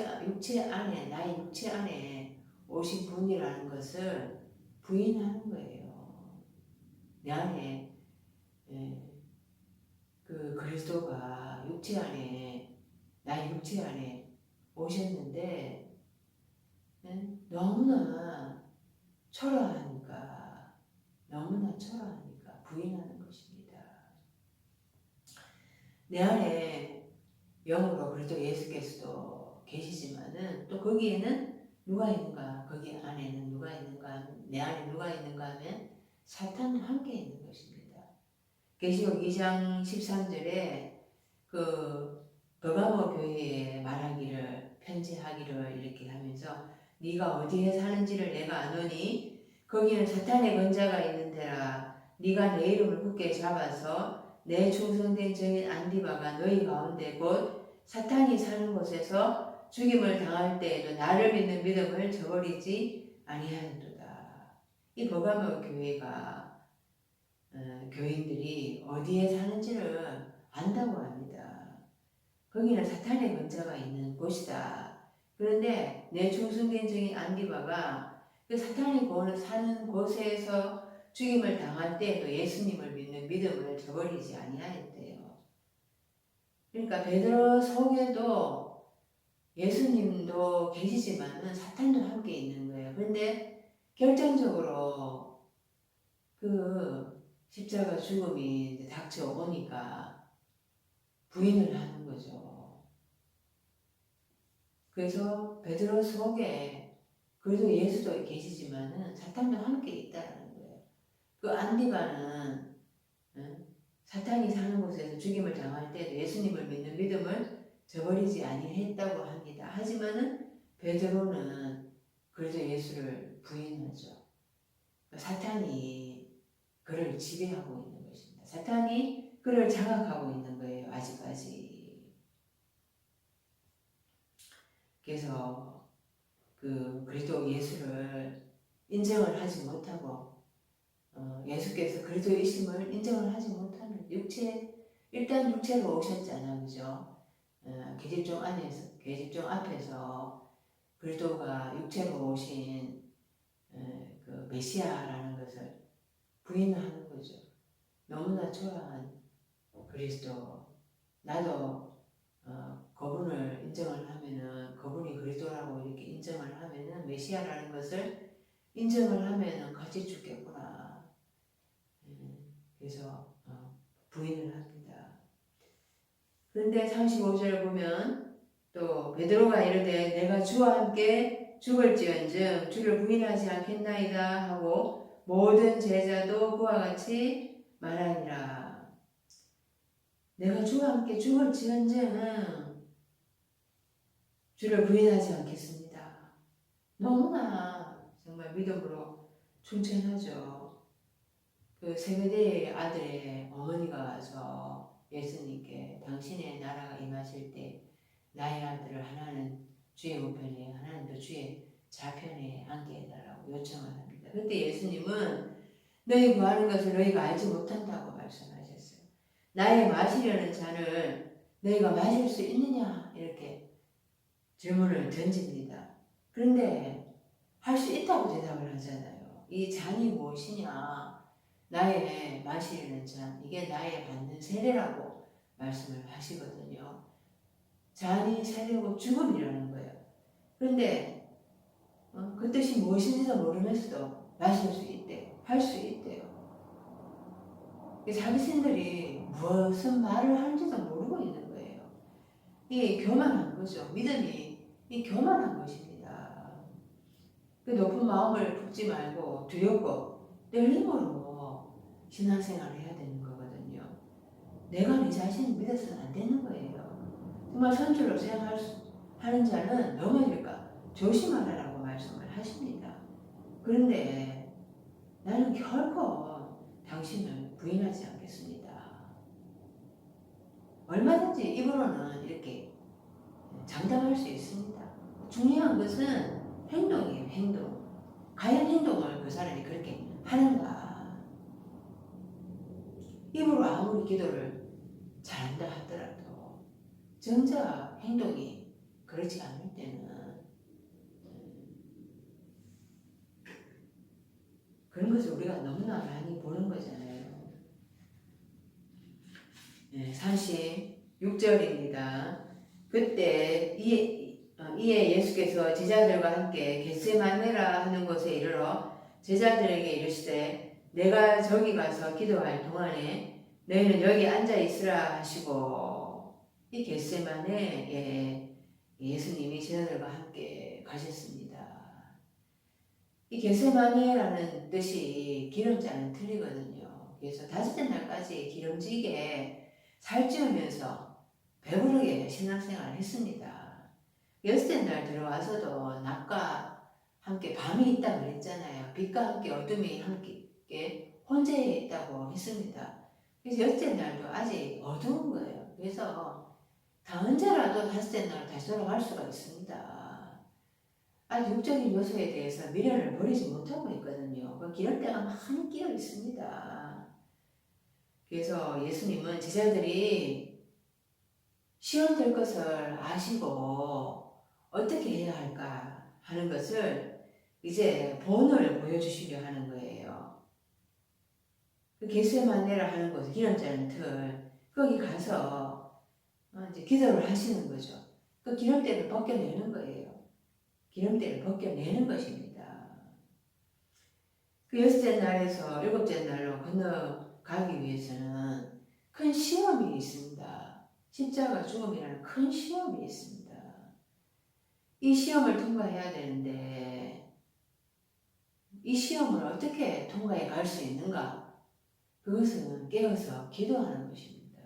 안에 나의 육체 안에 오신 분이라는 것을 부인하는 거예요. 내 안에 그 그리스도가 육체 안에 나의 육체 안에 오셨는데 너무나 초라하니까 부인하는 것입니다. 내 안에 영으로 그리스도 예수께서도 계시지만은 또 거기에는 누가 있는가? 거기 안에는 누가 있는가? 내 안에 누가 있는가 하면 사탄과 함께 있는 것입니다. 계시록 2장 13절에 그 버가모 교회에 말하기를 편지하기를 이렇게 하면서 네가 어디에 사는지를 내가 아노니 거기는 사탄의 권자가 있는 데라. 네가 내 이름을 굳게 잡아서 내 충성된 증인 안디바가 너희 가운데 곧 사탄이 사는 곳에서 죽임을 당할 때에도 나를 믿는 믿음을 저버리지 아니하였도다. 이 버가모 교회가 교인들이 어디에 사는지를 안다고 합니다. 거기는 사탄의 권자가 있는 곳이다. 그런데 내 충성된 증인 안디바가 그 사탄이 사는 곳에서 죽임을 당할 때에도 예수님을 믿는 믿음을 저버리지 아니하였대요. 그러니까 베드로 속에도 예수님도 계시지만은 사탄도 함께 있는 거예요. 그런데 결정적으로 그 십자가 죽음이 이제 닥쳐오니까 부인을 하는 거죠. 그래서 베드로 속에 그래도 예수도 계시지만은 사탄도 함께 있다라는 거예요. 그 안디바는 사탄이 사는 곳에서 죽임을 당할 때도 예수님을 믿는 믿음을 저버리지 아니했다고 합니다. 하지만은 베드로는 그래도 예수를 부인하죠. 사탄이 그를 지배하고 있는 것입니다. 사탄이 그를 장악하고 있는 거예요. 아직까지. 그래서 그리스도 예수를 인정을 하지 못하고 예수께서 그리스도이심을 인정을 하지 못하는 일단 육체로 오셨잖아, 그죠? 계집종 앞에서 그리스도가 육체로 오신 그 메시아라는 것을 부인하는 거죠. 너무나 초라한 그리스도. 나도 그분을 인정을 하면은 그분이 그리스도라고 이렇게 인정을 하면은 메시아라는 것을 인정을 하면은 같이 죽겠구나. 그래서 부인을 합니다. 그런데 35절 보면 또 베드로가 이르되 내가 주와 함께 죽을지언정 주를 부인하지 않겠나이다 하고 모든 제자도 그와 같이 말하니라. 내가 주와 함께 죽을지언정 주를 부인하지 않겠습니다. 너무나 정말 믿음으로 충천하죠. 그 세베대의 아들의 어머니가 와서 예수님께 당신의 나라가 임하실 때 나의 아들을 하나는 주의 우편에 하나는 또 주의 좌편에 앉게 해달라고 요청을 합니다. 그때 예수님은 너희 구하는 것을 너희가 알지 못한다고 말씀하셨어요. 나의 마시려는 잔을 너희가 마실 수 있느냐 이렇게 질문을 던집니다. 그런데 할 수 있다고 대답을 하잖아요. 이 잔이 무엇이냐? 나의 마시려는 잔, 이게 나의 받는 세례라고 말씀을 하시거든요. 잔이 세례고 죽음이라는 거예요. 그런데 그 뜻이 무엇인지도 모르면서도 마실 수 있대요. 할 수 있대요. 자기신들이 무슨 말을 하는지도 모르고 있는 거예요. 이게 교만한 거죠. 믿음이 이 교만한 것입니다. 그 높은 마음을 품지 말고 두렵고 떨림으로 신앙생활을 해야 되는 거거든요. 내가 내 자신을 믿어서는 안 되는 거예요. 정말 선출로 하는 자는 넘어질까 조심하라고 말씀을 하십니다. 그런데 나는 결코 당신을 부인하지 않겠습니다. 얼마든지 입으로는 이렇게 장담할 수 있습니다. 중요한 것은 행동이에요. 행동. 과연 행동을 그 사람이 그렇게 하는가. 입으로 아무리 기도를 잘한다 하더라도 정작 행동이 그렇지 않을 때는 그런 것을 우리가 너무나 많이 보는 거잖아요. 네, 36절입니다. 그때 이에 예수께서 제자들과 함께 겟세마네라 하는 곳에 이르러 제자들에게 이르시되 내가 저기 가서 기도할 동안에 너희는 여기 앉아 있으라 하시고 이 겟세마네에 예수님이 제자들과 함께 가셨습니다. 이 겟세마네라는 뜻이 기름자는 틀리거든요. 그래서 다섯째 날까지 기름지게 살찌우면서 배부르게 신앙생활을 했습니다. 여섯째 날 들어와서도 낮과 함께 밤이 있다고 그랬잖아요. 빛과 함께 어둠이 함께 혼재해 있다고 했습니다. 그래서 여섯째 날도 아직 어두운 거예요. 그래서 다 언제라도 다섯째 날 다시 돌아갈 수가 있습니다. 아직 육적인 요소에 대해서 미련을 버리지 못하고 있거든요. 그 기름때가 많이 끼어 있습니다. 그래서 예수님은 제자들이 시험될 것을 아시고 어떻게 해야 할까 하는 것을 이제 본을 보여주시려 하는 거예요. 그 겟세마네라 하는 곳, 기름자는 틀, 거기 가서 이제 기도를 하시는 거죠. 그 기름때를 벗겨내는 거예요. 기름때를 벗겨내는 것입니다. 그 여섯째 날에서 일곱째 날로 건너가기 위해서는 큰 시험이 있습니다. 십자가 죽음이라는 큰 시험이 있습니다. 이 시험을 통과해야 되는데 이 시험을 어떻게 통과해 갈 수 있는가? 그것은 깨어서 기도하는 것입니다.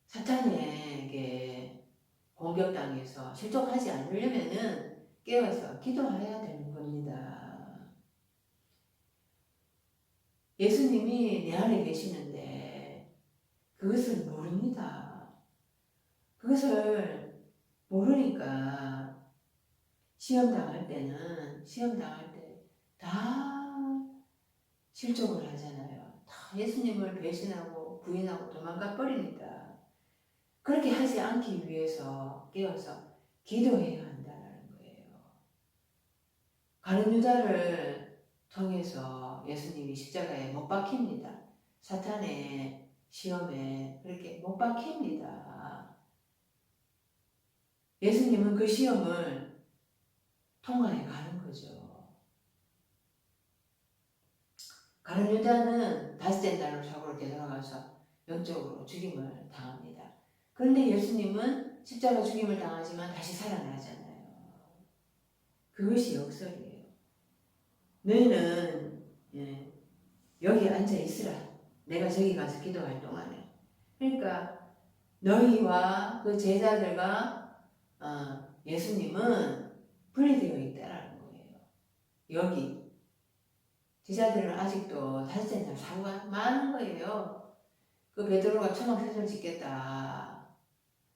사탄에게 공격당해서 실족하지 않으려면은 깨어서 기도해야 되는 겁니다. 예수님이 내 안에 계시는데 그것을 모릅니다. 그것을 모르니까 시험 당할 때 다 실족을 하잖아요. 다 예수님을 배신하고 부인하고 도망가 버립니다. 그렇게 하지 않기 위해서 깨어서 기도해야 한다는 거예요. 가룟 유다를 통해서 예수님이 십자가에 못 박힙니다. 사탄의 시험에 그렇게 못 박힙니다. 예수님은 그 시험을 통과해 가는 거죠. 가룟 유다는 다섯째 날로 사고로 되돌아가서 영적으로 죽임을 당합니다. 그런데 예수님은 십자가 죽임을 당하지만 다시 살아나잖아요. 그것이 역설이에요. 너희는 여기 앉아 있으라. 내가 저기 가서 기도할 동안에. 그러니까 너희와 그 제자들과 예수님은 분리되어 있다라는 거예요. 여기 제자들은 아직도 다섯째 날 사고가 많은 거예요. 그 베드로가 초막세를 짓겠다.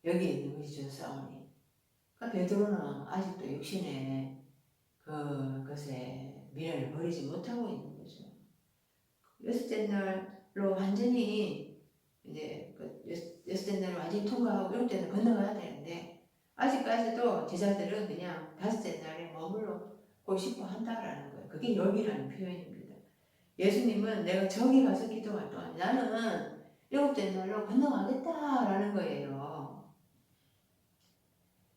여기 있는 것이 주사오니. 그러니까 베드로는 아직도 육신의 그것에 미련을 버리지 못하고 있는 거죠. 여섯째 날로 완전히 이제 여섯째 날을 완전히 통과하고 일곱째 날 건너가야 되는데 아직까지도 제자들은 그냥 다섯째 날에 머물러고 싶어 한다라는 거예요. 그게 여기라는 표현입니다. 예수님은 내가 저기 가서 기도할 동안 나는 일곱째 날로 건너가겠다라는 거예요.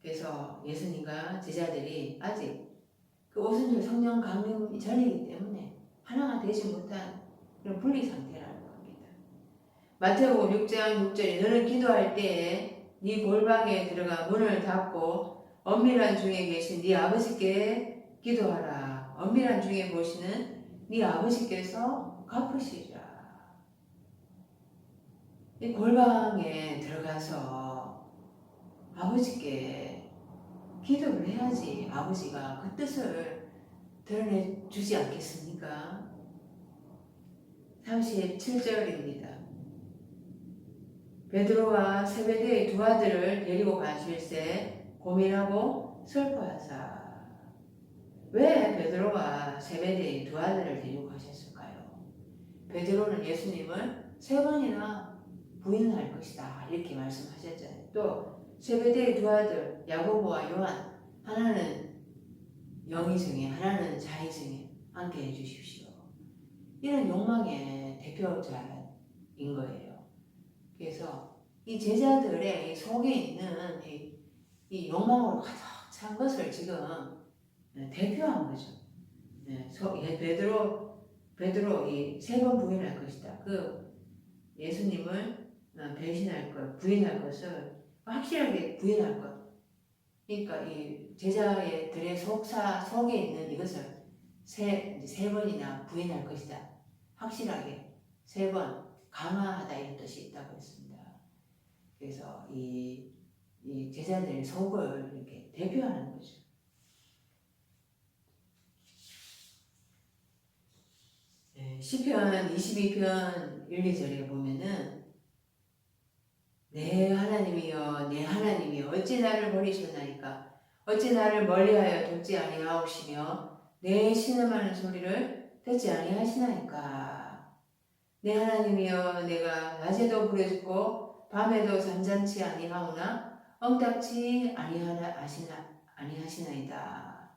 그래서 예수님과 제자들이 아직 그 오순절 성령 강림 전이기 때문에 하나가 되지 못한 그런 분리 상태라는 겁니다. 마태복음 6장 6절에 너는 기도할 때에 네 골방에 들어가 문을 닫고 엄밀한 중에 계신 네 아버지께 기도하라. 엄밀한 중에 보시는 네 아버지께서 갚으시리라. 이 골방에 들어가서 아버지께 기도를 해야지 아버지가 그 뜻을 드러내 주지 않겠습니까? 37절입니다. 베드로와 세베대의 두 아들을 데리고 가실새 고민하고 슬퍼하사. 왜 베드로와 세베대의 두 아들을 데리고 가셨을까요? 베드로는 예수님을 3번이나 부인할 것이다 이렇게 말씀하셨잖아요. 또 세베대의 두 아들 야고보와 요한, 하나는 영의정에 하나는 자의정에 앉게 해주십시오. 이런 욕망의 대표자인 거예요. 그래서 이 제자들의 속에 있는 이 욕망으로 가득 찬 것을 지금 대표한 거죠. 베드로 이 3번 부인할 것이다. 그 예수님을 배신할 것, 부인할 것을 확실하게 부인할 것. 그러니까 이 제자들의 속에 있는 이것을 세 번이나 부인할 것이다. 확실하게 3번 강화하다 이런 뜻이 있다고 했습니다. 그래서 이 제자들의 속을 이렇게 대표하는 거죠. 시편 22편 1, 2절에 보면은 내 하나님이여 내 하나님이여 어찌 나를 버리셨나이까 어찌 나를 멀리하여 돕지 아니하옵시며 내 신음하는 소리를 듣지 아니하시나이까. 내 하나님이여 내가 낮에도 부르짖고 밤에도 잠잠치 아니하오나 엉딱지 아니하시나이다.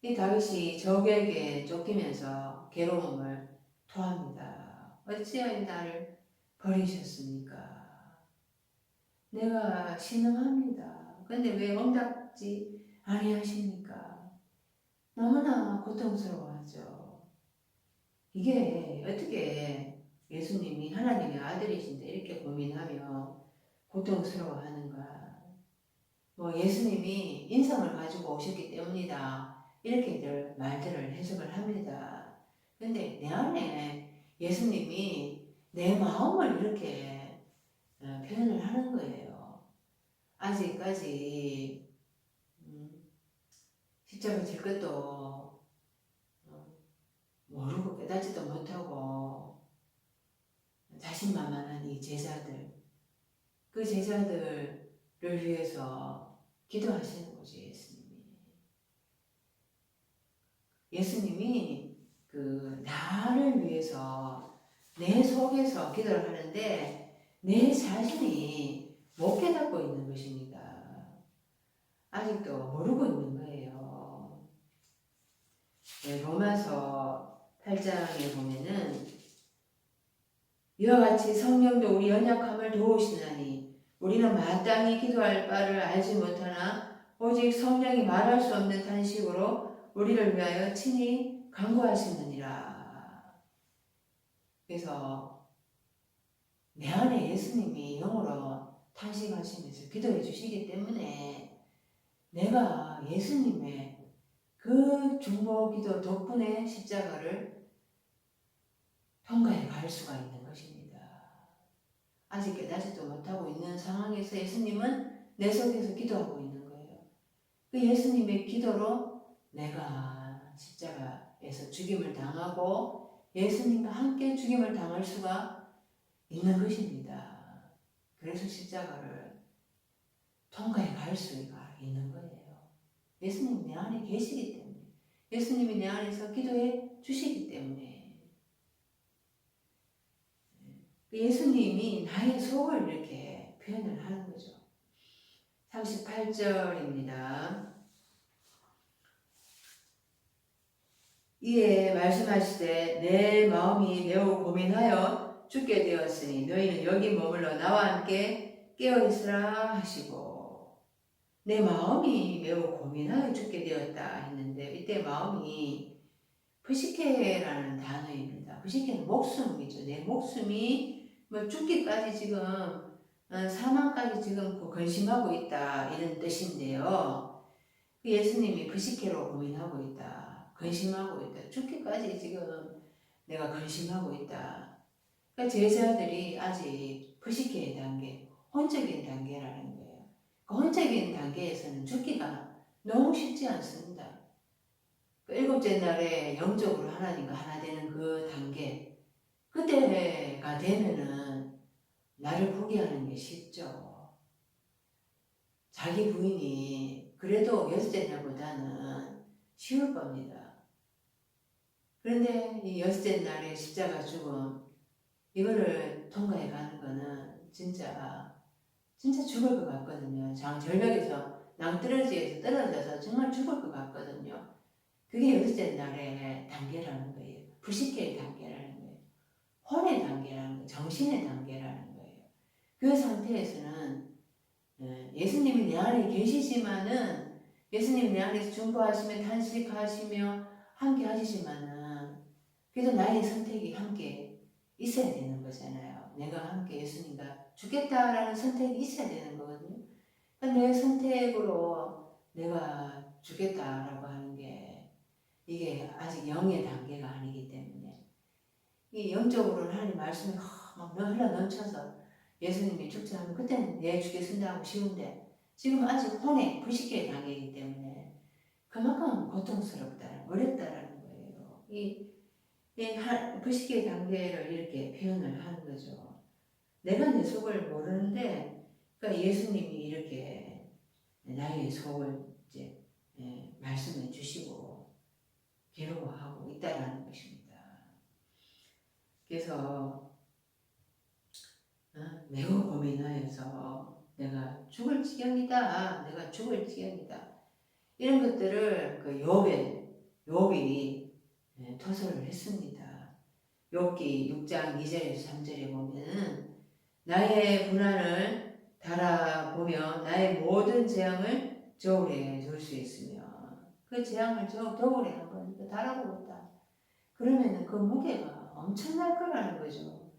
이 다윗이 적에게 쫓기면서 괴로움을 토합니다. 어찌하여 나를 버리셨습니까? 내가 신음합니다. 근데 왜 엉답지 아니하십니까? 너무나 고통스러워하죠. 이게 어떻게 예수님이 하나님의 아들이신데 이렇게 고민하며 고통스러워하는가? 뭐 예수님이 인성을 가지고 오셨기 때문이다. 이렇게들 말들을 해석을 합니다. 근데 내 안에 예수님이 내 마음을 이렇게 표현을 하는 거예요. 아직까지 십자가 질 것도 모르고 깨닫지도 못하고 자신만만한 이 제자들, 그 제자들을 위해서 기도하시는 거죠. 예수님이 그 나를 위해서 내 속에서 기도를 하는데 내 자신이 못 깨닫고 있는 것입니다. 아직도 모르고 있는 거예요. 로마서 8장에 보면은 이와 같이 성령도 우리 연약함을 도우시나니 우리는 마땅히 기도할 바를 알지 못하나 오직 성령이 말할 수 없는 탄식으로 우리를 위하여 친히 간구하시느니라. 그래서 내 안에 예수님이 영으로 탄식하시면서 기도해 주시기 때문에 내가 예수님의 그 중보 기도 덕분에 십자가를 통과해 갈 수가 있는 것입니다. 아직 깨닫지도 못하고 있는 상황에서 예수님은 내 속에서 기도하고 있는 거예요. 그 예수님의 기도로 내가 십자가에서 죽임을 당하고 예수님과 함께 죽임을 당할 수가 있는 것입니다. 그래서 십자가를 통과해 갈 수가 있는 거예요. 예수님이 내 안에 계시기 때문에, 예수님이 내 안에서 기도해 주시기 때문에, 예수님이 나의 속을 이렇게 표현을 하는 거죠. 38절입니다. 이에 말씀하시되 내 마음이 매우 고민하여 죽게 되었으니 너희는 여기 머물러 나와 함께 깨어있으라 하시고, 내 마음이 매우 고민하여 죽게 되었다 했는데, 이때 마음이 부시케라는 단어입니다. 부시케는 목숨이죠. 내 목숨이 뭐 죽기까지 지금 사망까지 지금 근심하고 있다 이런 뜻인데요. 예수님이 부시케로 고민하고 있다, 근심하고 있다, 죽기까지 지금 내가 근심하고 있다. 그러니까 제자들이 아직 부시케의 단계, 혼적인 단계라는 거예요. 그 혼적인 단계에서는 죽기가 너무 쉽지 않습니다. 그 일곱째 날에 영적으로 하나님과 하나 되는 그 단계, 그때가 되면은 나를 포기하는 게 쉽죠. 자기 부인이 그래도 여섯째 날보다는 쉬울 겁니다. 그런데 이 여섯째 날에 십자가 죽음, 이거를 통과해 가는 거는 진짜 죽을 것 같거든요. 절벽에서 낭떠러지에서 떨어져서 정말 죽을 것 같거든요. 그게 여섯째 날의 단계라는 거예요. 부식계의 단계라는 거예요. 혼의 단계라는 거예요. 정신의 단계라는 거예요. 그 상태에서는 예수님이 내 안에 계시지만은, 예수님이 내 안에서 중보하시며 탄식하시며 함께 하시지만은, 그래도 나의 선택이 함께 있어야 되는 거잖아요. 내가 함께 예수님과 죽겠다라는 선택이 있어야 되는 거거든요. 그러니까 내 선택으로 내가 죽겠다라고 하는 게, 이게 아직 영의 단계가 아니기 때문에, 이 영적으로는 하나님 말씀이 막 흘러 넘쳐서 예수님이 죽지 않으면 그때는 내 죽겠습니다 하고 쉬운데, 지금 아직 혼의 불식계의 단계이기 때문에 그만큼 고통스럽다, 어렵다라는 거예요. 이 불식계의 단계를 이렇게 표현을 하는 거죠. 내가 내 속을 모르는데, 그러니까 예수님이 이렇게 나의 속을 이제 말씀해 주시고 괴로워하고 있다라는 것입니다. 그래서 매우 고민하여서 내가 죽을 지경이다, 내가 죽을 지경이다, 이런 것들을 그 욥이 토설을 했습니다. 욥기 6장 2절에서 3절에 보면은 나의 분한을 달아보며 나의 모든 재앙을 저울에 둘 수 있으며, 그 재앙을 저울에 한번 달아보겠다. 그러면은 그 무게가 엄청날 거라는 거죠.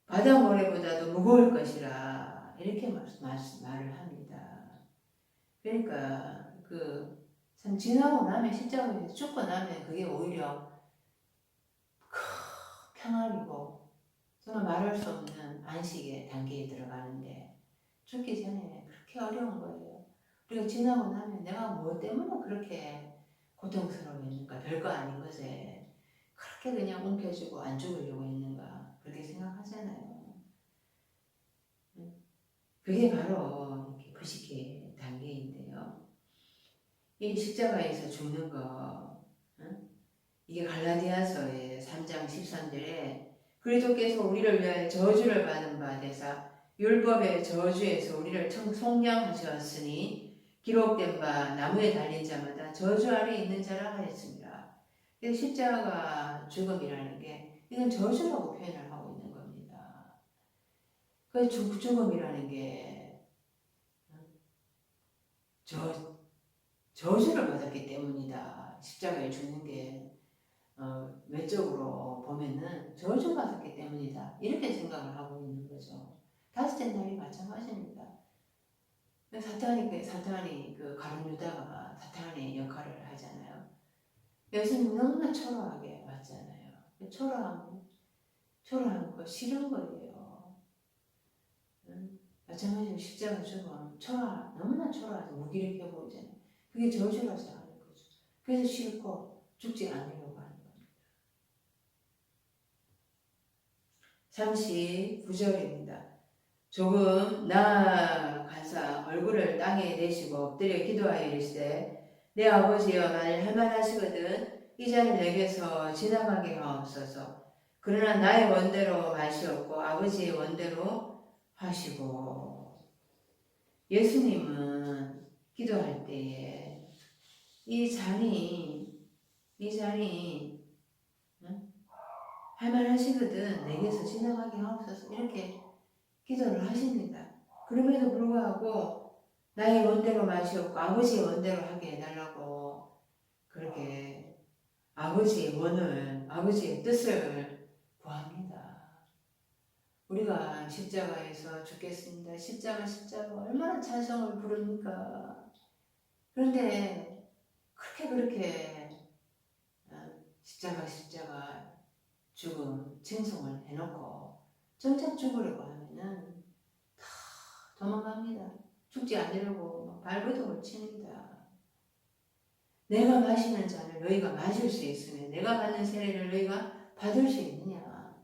바다 모래보다도 무거울 것이라, 이렇게 말을 합니다. 그러니까 참 지나고 나면, 십자가에서 죽고 나면 그게 오히려 평안이고 정말 말할 수 없는 안식의 단계에 들어가는데, 죽기 전에 그렇게 어려운 거예요. 우리가 지나고 나면 내가 뭐 때문에 그렇게 고통스러워했는가, 별거 아닌 것에 그렇게 그냥 움켜쥐고 안 죽으려고 했는가, 그렇게 생각하잖아요. 그게 바로 부식의 단계인데요. 이 십자가에서 죽는 거, 이게 갈라디아서의 3장 13절에 그리스도께서 우리를 위하여 저주를 받은 바 되사 율법의 저주에서 우리를 속량하셨으니 기록된 바 나무에 달린 자마다 저주 아래 있는 자라 하였습니다. 그래서 십자가 죽음이라는 게 이건 저주라고 표현을 하고 있는 겁니다. 그 죽음이라는 게 저주를 받았기 때문이다. 십자가에 죽는 게 외적으로 보면은 저주받았기 때문이다, 이렇게 생각을 하고 있는 거죠. 다섯째 날이 마찬가지입니다. 사탄이 그 가룟 유다가 사탄의 역할을 하잖아요. 예수님 너무나 초라하게 왔잖아요. 초라한 거 싫은 거예요. 마찬가지로 십자가 죽음 너무나 초라해서 무기력해 보이잖아요. 그게 저주라서 하는 거죠. 그래서 싫고 죽지 않으려고 하는 겁니다. 39절입니다. 조금 나아가사 얼굴을 땅에 대시고 엎드려 기도하여 이르시되 내 아버지여 만일 할만하시거든 이 잔을 내게서 지나가게 하옵소서. 그러나 나의 원대로 마시옵고 아버지의 원대로 하시고. 예수님은 기도할 때에 이 잔이 할만하시거든 내게서 지나가게 하옵소서 이렇게 기도를 하십니다. 그럼에도 불구하고 나의 원대로 마시옵고 아버지의 원대로 하게 해달라고 그렇게 아버지의 뜻을 구합니다. 우리가 십자가에서 죽겠습니다. 십자가 얼마나 찬성을 부릅니까? 그런데 그렇게 십자가 죽음 칭송을 해놓고 정작 죽으려고 하면은 다 도망갑니다. 죽지 않으려고 발버둥을 칩니다. 내가 마시는 잔을 너희가 마실 수 있으면 내가 받는 세례를 너희가 받을 수 있느냐.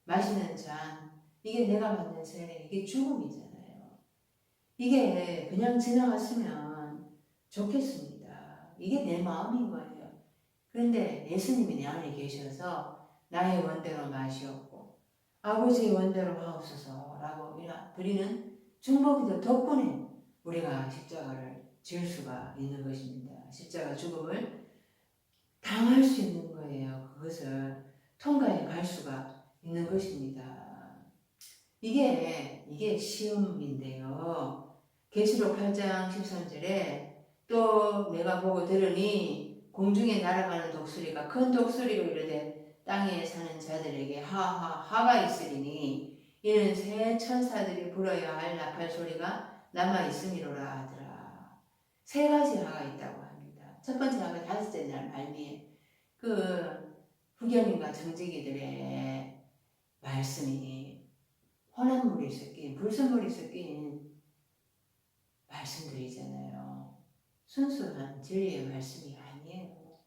마시는 잔 이게 내가 받는 세례 이게 죽음이잖아요. 이게 그냥 지나갔으면 좋겠습니다. 이게 내 마음인 거예요. 그런데 예수님이 내 안에 계셔서 나의 원대로 마시옵고 아버지의 원대로 하옵소서라고 드리는 중보기도 덕분에 우리가 십자가를 지을 수가 있는 것입니다. 십자가 죽음을 당할 수 있는 거예요. 그것을 통과해 갈 수가 있는 것입니다. 이게 시험인데요. 계시록 8장 13절에 또 내가 보고 들으니 공중에 날아가는 독수리가 큰 독수리로 이르되 땅에 사는 자들에게 하가 있으리니 이는 새 천사들이 불어야 할 나팔 소리가 남아 있음이로라 하더라. 세 가지 하가 있다고 합니다. 첫 번째 하가 다섯째 날 말미에 그 후견인과 정직이들의 말씀이 혼합물이 섞인 불순물이 섞인 말씀들이잖아요. 순수한 진리의 말씀이 아니에요.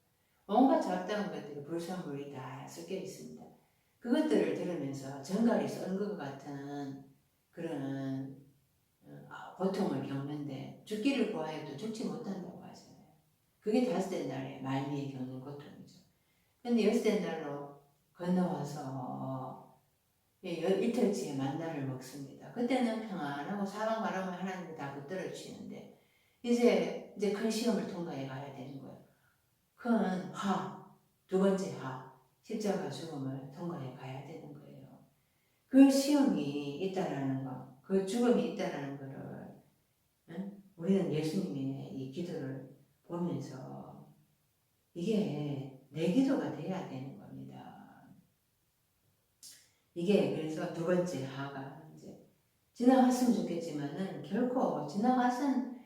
온갖 잡다한 것들이 불순물이 다 섞여 있습니다. 그것들을 들으면서 정갈이 썬 것 같은 그런 고통을 겪는데 죽기를 구하여도 죽지 못한다고 하잖아요. 그게 다섯째 날에 말미에 겪는 고통이죠. 근데 여섯째 날로 건너와서 이틀치의 만나를 먹습니다. 그때는 평안하고 사방 바람을 하나님이 다 붙들어 주시는데 이제 큰 시험을 통과해 가야 되는 거예요. 큰 두 번째 십자가 죽음을 통과해 가야 되는 거예요. 그 시험이 있다라는 거, 그 죽음이 있다라는 거를 우리는 예수님의 이 기도를 보면서 이게 내 기도가 돼야 되는 겁니다. 이게 그래서 두 번째 하가 이제 지나갔으면 좋겠지만은 결코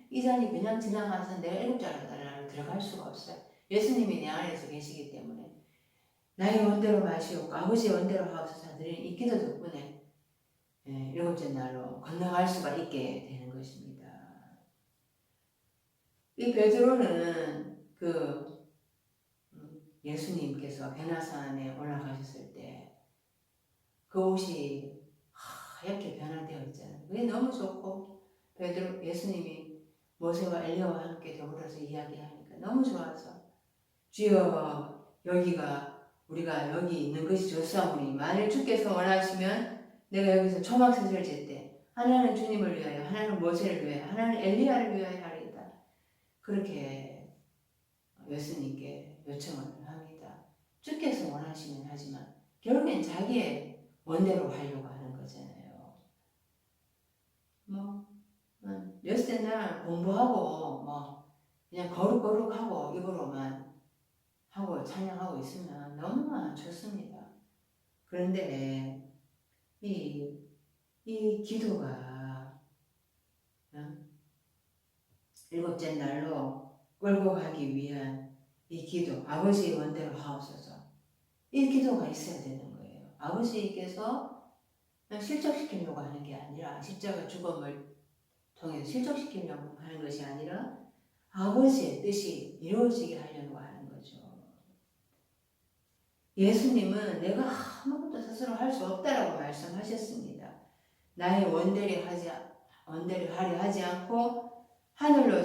이 잔이 그냥 지나가서 내가 일곱 자루를 들어갈 수가 없어요. 예수님이 내 안에서 계시기 때문에 나의 원대로 마시옵고 아버지의 원대로 하옵소서 드리는 이 기도 덕분에 일곱째 날로 건너갈 수가 있게 되는 것입니다. 이 베드로는 예수님께서 베나산에 올라가셨을 때 그 옷이 하얗게 변화되어 있잖아요. 그게 너무 좋고 예수님이 모세와 엘리야와 함께 더불어서 이야기하니까 너무 좋아서 주여 우리가 여기 있는 것이 좋사오니 만일 주께서 원하시면 내가 여기서 초막셋을 질 때 하나는 주님을 위하여 하나는 모세를 위하여 하나는 엘리야를 위하여 하리이다. 그렇게 예수님께 요청을 합니다. 주께서 원하시면 하지만 결국엔 자기의 원대로 하려고 하는 거잖아요. 여섯째 날 공부하고 그냥 거룩거룩하고 입으로만 하고 찬양하고 있으면 너무나 좋습니다. 그런데 이 기도가 일곱째 날로 끌고 가기 위한 이 기도, 아버지의 원대로 하옵소서. 이 기도가 있어야 되는 거예요. 아버지께서 실족시키려고 하는 게 아니라, 십자가 죽음을 통해서 실족시키려고 하는 것이 아니라 아버지의 뜻이 이루어지게 하려고 하는 거죠. 예수님은 내가 아무것도 스스로 할 수 없다라고 말씀하셨습니다. 나의 원대로 하려 하지 않고 하늘로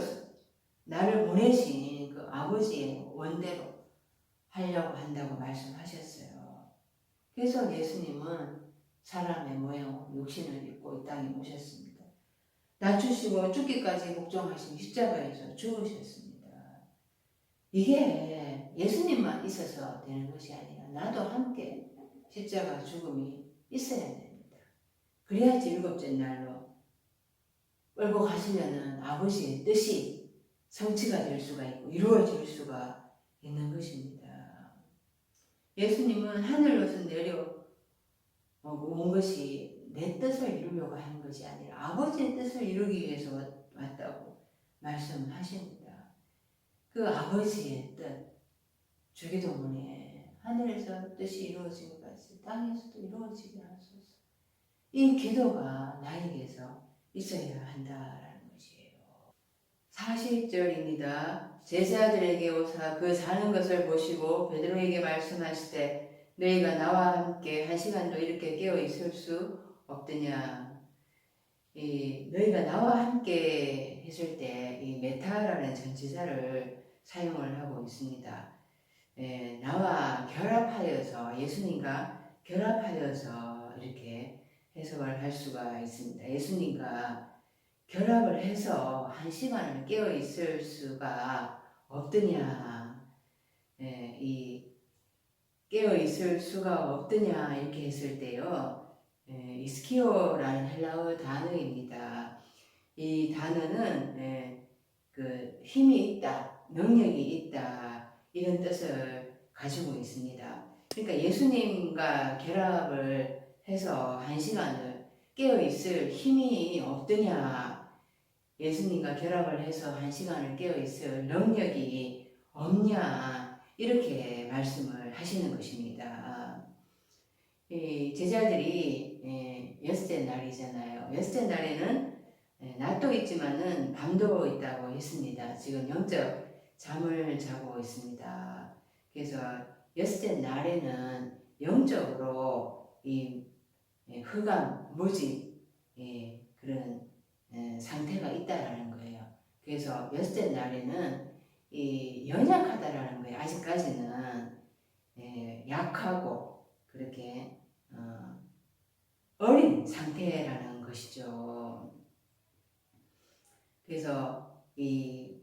나를 보내신 그 아버지의 원대로 하려고 한다고 말씀하셨어요. 그래서 예수님은 사람의 모양으로 육신을 입고 이 땅에 오셨습니다. 낮추시고 죽기까지 복종하신 십자가에서 죽으셨습니다. 이게 예수님만 있어서 되는 것이 아니라 나도 함께 십자가 죽음이 있어야 됩니다. 그래야지 일곱째 날로 끌고 가시려는 아버지의 뜻이 성취가 될 수가 있고 이루어질 수가 있는 것입니다. 예수님은 하늘로서 내려온 것이 내 뜻을 이루려고 하는 것이 아니라 아버지의 뜻을 이루기 위해서 왔다고 말씀을 하십니다. 그 아버지의 뜻, 주기도문에 하늘에서 뜻이 이루어진 것 같이 땅에서도 이루어지게 하소서. 이 기도가 나에게서 있어야 한다라는 것이에요. 40절입니다. 제자들에게 오사 그 자는 것을 보시고 베드로에게 말씀하시되 너희가 나와 함께 한 시간도 이렇게 깨어 있을 수 없더냐. 너희가 나와 함께 했을 때 이 메타라는 전치사를 사용을 하고 있습니다. 나와 결합하여서 예수님과 결합하여서 이렇게 해석을 할 수가 있습니다. 예수님과 결합을 해서 한 시간을 깨어 있을 수가 없더냐, 이 깨어 있을 수가 없더냐 이렇게 했을 때요, 이스키오라는 헬라어 단어입니다. 이 단어는 그 힘이 있다, 능력이 있다 이런 뜻을 가지고 있습니다. 그러니까 예수님과 결합을 해서 한 시간을 깨어 있을 힘이 없더냐, 예수님과 결합을 해서 한 시간을 깨어 있을 능력이 없냐 이렇게 말씀을 하시는 것입니다. 이 제자들이 여섯째 날이잖아요. 여섯째 날에는 낮도 있지만은 밤도 있다고 했습니다. 지금 영적 잠을 자고 있습니다. 그래서 여섯째 날에는 영적으로 이 흑암, 무지 그런 상태가 있다라는 거예요. 그래서 여섯째 날에는 이 연약하다라는 거예요. 아직까지는 약하고 그렇게 어린 상태라는 것이죠. 그래서 이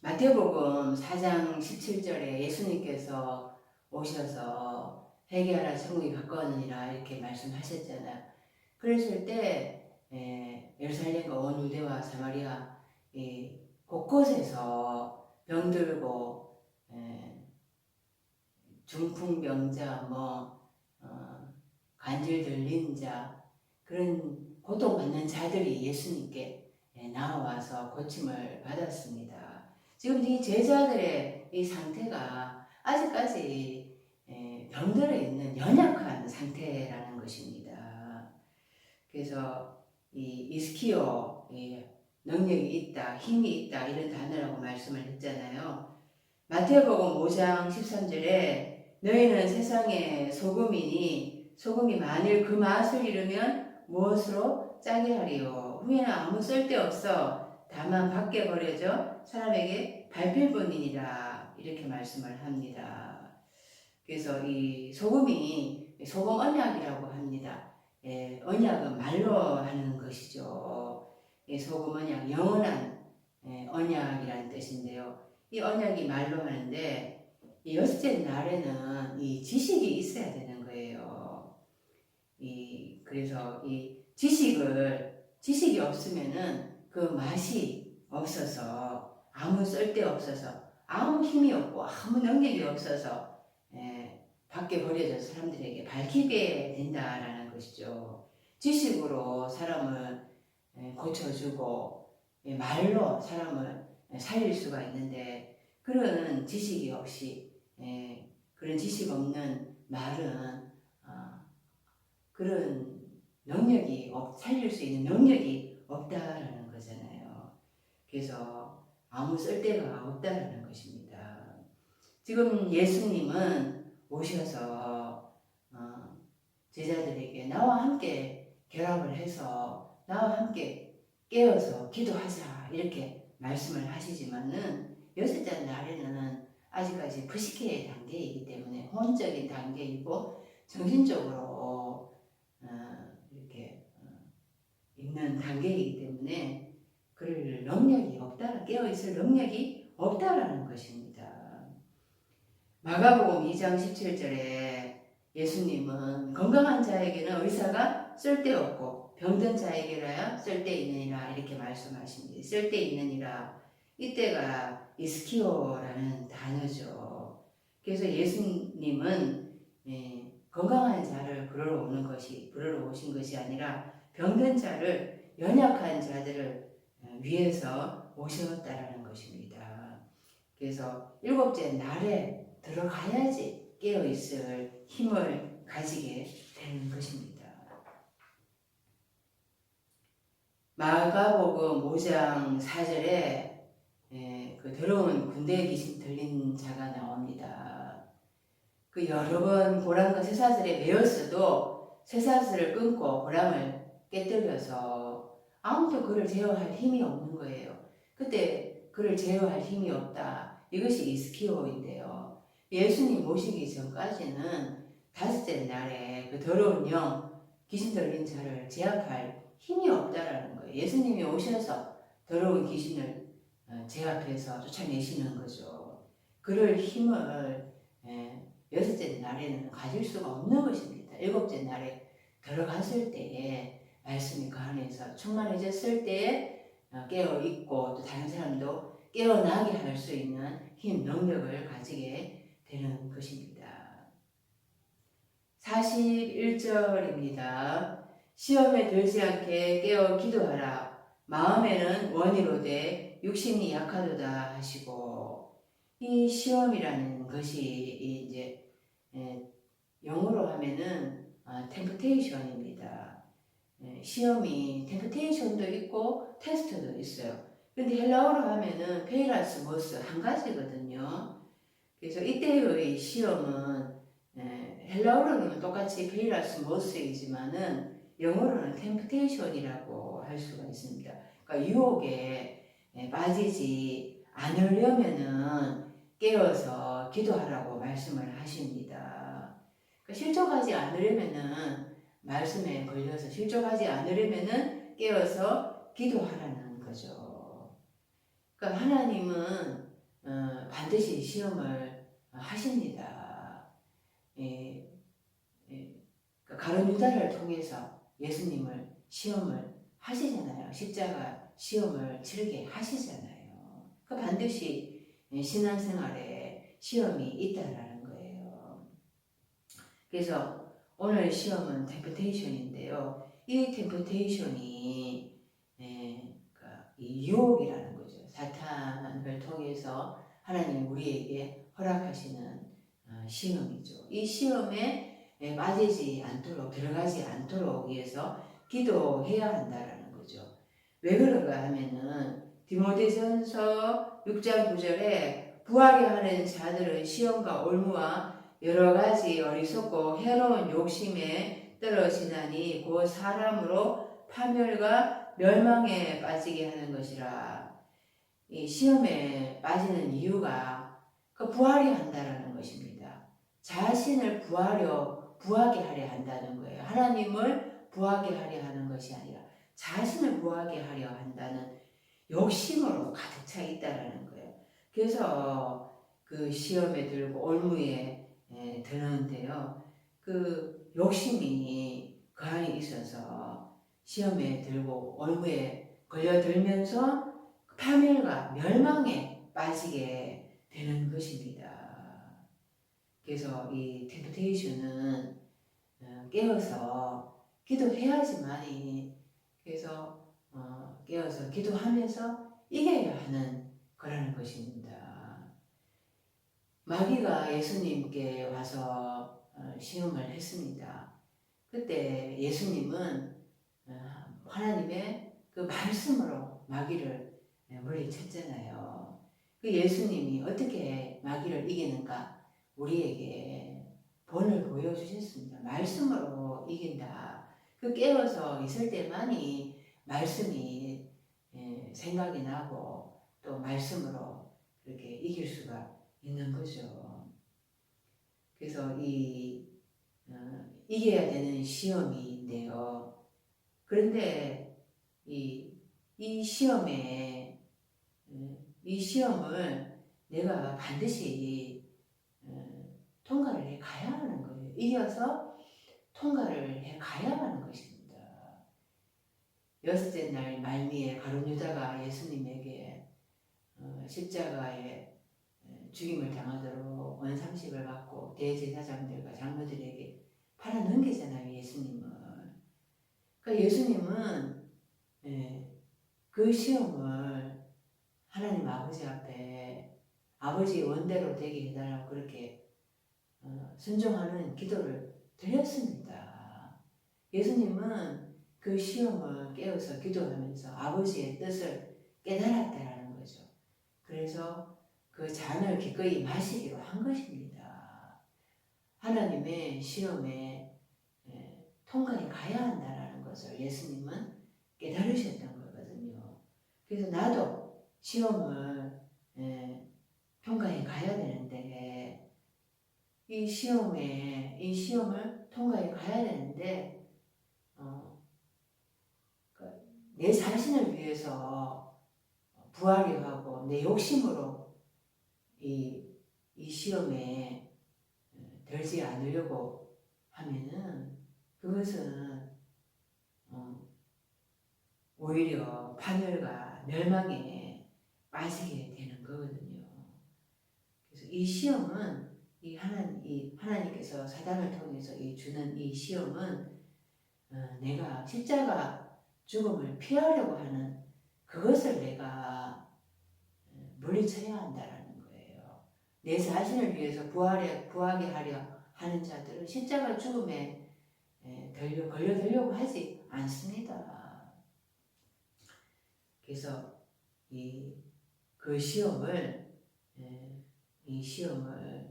마태복음 4장 17절에 예수님께서 오셔서 회개하라 천국이 가까웠느니라 이렇게 말씀하셨잖아요. 그랬을 때 예루살렘과 온 유대와 사마리아 곳곳에서 병들고 중풍병자, 관절 들린 자, 그런 고통받는 자들이 예수님께 나와서 고침을 받았습니다. 지금 이 제자들의 이 상태가 아직까지 병들어 있는 연약한 상태라는 것입니다. 그래서 이 이스키오, 능력이 있다, 힘이 있다 이런 단어라고 말씀을 했잖아요. 마태복음 5장 13절에 너희는 세상의 소금이니 소금이 만일 그 맛을 잃으면 무엇으로 짜게 하리요. 후에는 아무 쓸데없어 다만 밖에 버려져 사람에게 밟힐 뿐이니라 이렇게 말씀을 합니다. 그래서 이 소금이 소금 언약이라고 합니다. 언약은 말로 하는 것이죠. 소금 언약, 영원한 언약이라는 뜻인데요. 이 언약이 말로 하는데 이 여섯째 날에는 이 지식이 있어야 되는 거예요. 그래서 이 지식이 없으면은 그 맛이 없어서 아무 쓸데 없어서 아무 힘이 없고 아무 능력이 없어서 밖에 버려져서 사람들에게 밝히게 된다라는 것이죠. 지식으로 사람을 고쳐주고 말로 사람을 살릴 수가 있는데 그런 지식이 없이 그런 지식 없는 말은 그런 능력이 살릴 수 있는 능력이 없다라는 거잖아요. 그래서 아무 쓸데가 없다라는 것입니다. 지금 예수님은 오셔서 제자들에게 나와 함께 결합을 해서 나와 함께 깨어서 기도하자 이렇게 말씀을 하시지만은 여섯째 날에는 아직까지 부식의 단계이기 때문에 혼적인 단계이고 정신적으로 이렇게 있는 단계이기 때문에 그럴 능력이 없다, 깨어있을 능력이 없다라는 것입니다. 마가복음 2장 17절에 예수님은 건강한 자에게는 의사가 쓸데없고 병든 자에게라야 쓸데있느니라 이렇게 말씀하십니다. 쓸데있느니라 이때가 이스키오라는 단어죠. 그래서 예수님은 건강한 자를 부르러 오신 것이 아니라 병든 자를 연약한 자들을 위해서 오셨다라는 것입니다. 그래서 일곱째 날에 들어가야지 깨어있을 힘을 가지게 되는 것입니다. 마가복음 5장 4절에 그 더러운 군대 귀신 들린 자가 나옵니다. 그 여러 번 고랑과 쇠사슬에 매였어도 쇠사슬을 끊고 고랑을 깨뜨려서 아무도 그를 제어할 힘이 없는 거예요. 그때 그를 제어할 힘이 없다. 이것이 이스키오인데요. 예수님 오시기 전까지는 다섯째 날에 그 더러운 영, 귀신 들린 자를 제압할 힘이 없다라는 거예요. 예수님이 오셔서 더러운 귀신을 제압해서 쫓아내시는 거죠. 그럴 힘을 여섯째 날에는 가질 수가 없는 것입니다. 일곱째 날에 들어갔을 때에 말씀이 그 안에서 충만해졌을 때에 깨어있고 또 다른 사람도 깨어나게 할 수 있는 힘, 능력을 가지게 되는 것입니다. 41절입니다. 시험에 들지 않게 깨어 기도하라. 마음에는 원이로되 육신이 약하도다 하시고, 이 시험이라는 것이 이제 영어로 하면은 템프테이션입니다. 시험이 템프테이션도 있고 테스트도 있어요. 근데 헬라어로 하면은 페이라스모스 한 가지거든요. 그래서 이때의 시험은 헬라어로는 똑같이 페이라스모스이지만은 영어로는 템프테이션이라고 할 수가 있습니다. 그러니까 유혹에 빠지지 않으려면은 깨어서 기도하라고 말씀을 하십니다. 그러니까 실족하지 않으려면은 말씀에 걸려서 실족하지 않으려면은 깨어서 기도하라는 거죠. 그러니까 하나님은 반드시 시험을 하십니다. 그러니까 가룟 유다를 통해서 예수님을 시험을 하시잖아요. 십자가 시험을 치르게 하시잖아요. 그 반드시 신앙생활에 시험이 있다라는 거예요. 그래서 오늘 시험은 템프테이션인데요. 이 템프테이션이 이 유혹이라는 거죠. 사탄을 통해서 하나님 우리에게 허락하시는 시험이죠. 이 시험에 빠지지 않도록, 들어가지 않도록 위해서 기도해야 한다라는 거죠. 왜 그런가 하면은 디모데전서 6장 9절에 부하게 하는 자들은 시험과 올무와 여러 가지 어리석고 해로운 욕심에 떨어지나니 곧 사람으로 파멸과 멸망에 빠지게 하는 것이라. 이 시험에 빠지는 이유가 그 부하게 한다라는 것입니다. 자신을 부하게 하려 한다는 거예요. 하나님을 부하게 하려 하는 것이 아니라 자신을 부하게 하려 한다는 욕심으로 가득 차 있다라는 거예요. 그래서 그 시험에 들고 올무에 드는데요. 그 욕심이 그 안에 있어서 시험에 들고 올무에 걸려들면서 파멸과 멸망에 빠지게 되는 것입니다. 그래서 이 템프테이션은 깨어서 기도해야지만이, 그래서 깨어서 기도하면서 이겨야 하는 거라는 것입니다. 마귀가 예수님께 와서 시험을 했습니다. 그때 예수님은 하나님의 그 말씀으로 마귀를 물리쳤잖아요. 그 예수님이 어떻게 마귀를 이기는가 우리에게 본을 보여주셨습니다. 말씀으로 이긴다. 그 깨어서 있을 때만이 말씀이 생각이 나고 또 말씀으로 그렇게 이길 수가 있는 거죠. 그래서 이겨야 되는 시험인데요. 그런데 이 시험을 내가 반드시 통과를 해 가야 하는 거예요. 이겨서 통과를 해 가야 하는 것입니다. 여섯째 날 말미에 가룟 유다가 예수님에게 십자가에 죽임을 당하도록 원상식을 받고 대제사장들과 장로들에게 팔아 넘기잖아요, 예수님을. 그러니까 예수님은 그 시험을 하나님 아버지 앞에 아버지의 원대로 되게 해달라고 그렇게 순종하는 기도를 드렸습니다. 예수님은 그 시험을 깨어서 기도하면서 아버지의 뜻을 깨달았다라는 거죠. 그래서 그 잔을 기꺼이 마시기로 한 것입니다. 하나님의 시험에 통과해 가야 한다라는 것을 예수님은 깨달으셨던 거거든요. 그래서 나도 시험을 통과해 가야 되는데 이 시험을 통과해 가야 되는데 내 자신을 위해서 부하려 하고 내 욕심으로 이 시험에 들지 않으려고 하면은 그것은 오히려 파멸과 멸망에 빠지게 되는 거거든요. 그래서 이 시험은 하나님께서 사단을 통해서 주는 이 시험은 내가 십자가 죽음을 피하려고 하는 그것을 내가 물리쳐야 한다라는 거예요. 내 자신을 위해서 구하게 하려 하는 자들은 십자가 죽음에 걸려들려고 하지 않습니다. 그래서 그 시험을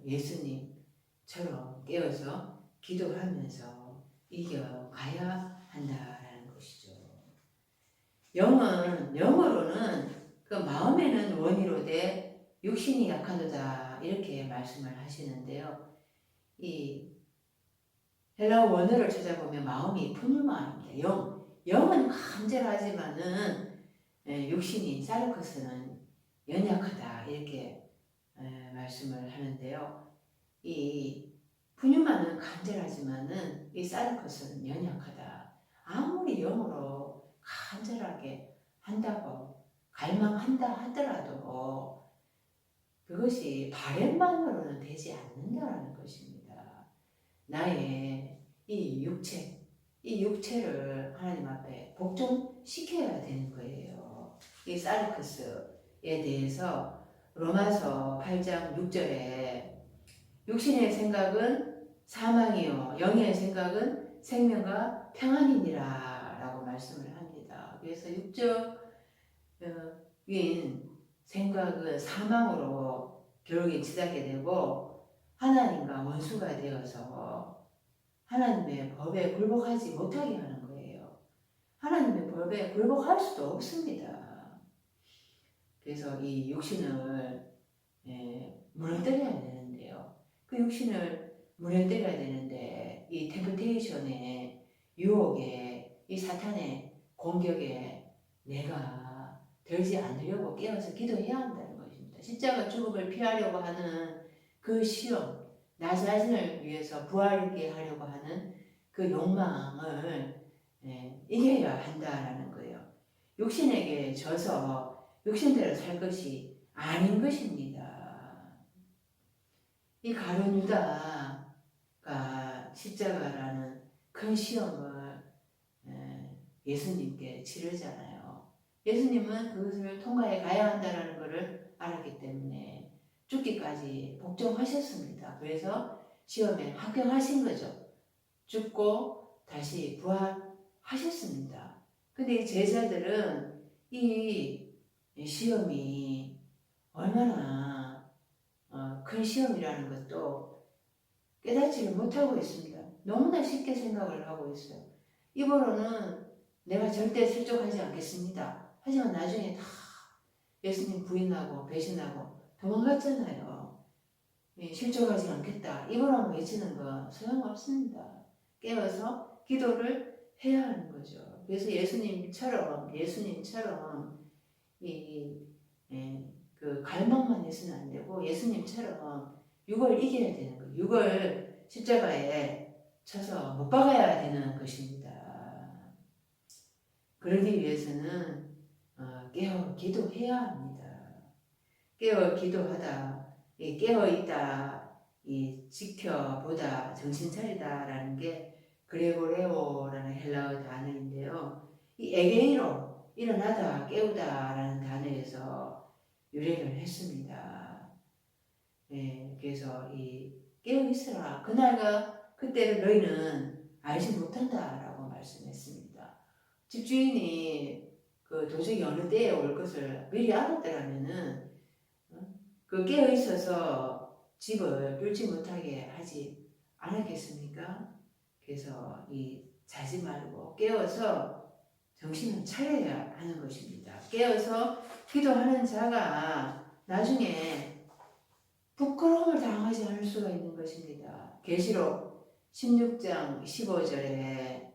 예수님처럼 깨어서 기도하면서 이겨가야 한다라는 것이죠. 영어로는 그 마음에는 원이로되 육신이 약하도다 이렇게 말씀을 하시는데요. 이 헬라어 원어를 찾아보면 마음이 푸뉴마입니다. 영은 간절하지만은 육신이 사르커스는 연약하다 이렇게 말씀을 하는데요. 이 푸뉴마는 간절하지만은 이 사르커스는 연약하다. 아무리 영으로 간절하게 한다고 갈망한다 하더라도 그것이 바램만으로는 되지 않는다라는 것입니다. 나의 이 육체를 하나님 앞에 복종시켜야 되는 거예요. 이 사르크스에 대해서 로마서 8장 6절에 육신의 생각은 사망이요 영의 생각은 생명과 평안이니라 라고 말씀을 합니다. 그래서 육적인 생각은 사망으로 결국에 치닫게 되고 하나님과 원수가 되어서 하나님의 법에 굴복하지 못하게 하는 거예요. 하나님의 법에 굴복할 수도 없습니다. 그래서 이 육신을 무너뜨려야 되는데요. 그 육신을 무너뜨려야 되는데 이 템프테이션의 유혹에 이 사탄의 공격에 내가 들지 않으려고 깨어서 기도해야 한다는 것입니다. 십자가 죽음을 피하려고 하는 그 시험, 나 자신을 위해서 부활하게 하려고 하는 그 욕망을 이겨야 한다라는 거예요. 육신에게 져서 육신대로 살 것이 아닌 것입니다. 이 가룟 유다가 십자가라는 큰 시험을 예수님께 치르잖아요. 예수님은 그것을 통과해 가야 한다는 것을 알았기 때문에 죽기까지 복종하셨습니다. 그래서 시험에 합격하신 거죠. 죽고 다시 부활하셨습니다. 근데 이 제자들은 이 시험이 얼마나 큰 시험이라는 것도 깨닫지를 못하고 있습니다. 너무나 쉽게 생각을 하고 있어요. 입으로는 내가 절대 실족하지 않겠습니다. 하지만 나중에 다 예수님 부인하고 배신하고 도망갔잖아요. 실족하지 않겠다. 입으로만 외치는 거 소용없습니다. 깨어서 기도를 해야 하는 거죠. 그래서 예수님처럼 그 갈망만 해서는 안 되고 예수님처럼 육을 이겨야 되는 거예요. 육을 십자가에 쳐서 못 박아야 되는 것입니다. 그러기 위해서는 깨어 기도해야 합니다. 깨어 기도하다, 깨어 있다, 지켜보다, 정신 차리다라는 게 그레고레오라는 헬라어 단어인데요. 이 에게이로 일어나다, 깨우다라는 단어에서 유래를 했습니다. 그래서 깨어 있으라. 그날과 그때를 너희는 알지 못한다라고 말씀했습니다. 집주인이 도저히 어느 때에 올 것을 미리 알았더라면은 그 깨어 있어서 집을 뚫지 못하게 하지 않았겠습니까? 그래서 자지 말고 깨어서 정신을 차려야 하는 것입니다. 깨어서 기도하는 자가 나중에 부끄러움을 당하지 않을 수가 있는 것입니다. 계시록 16장 15절에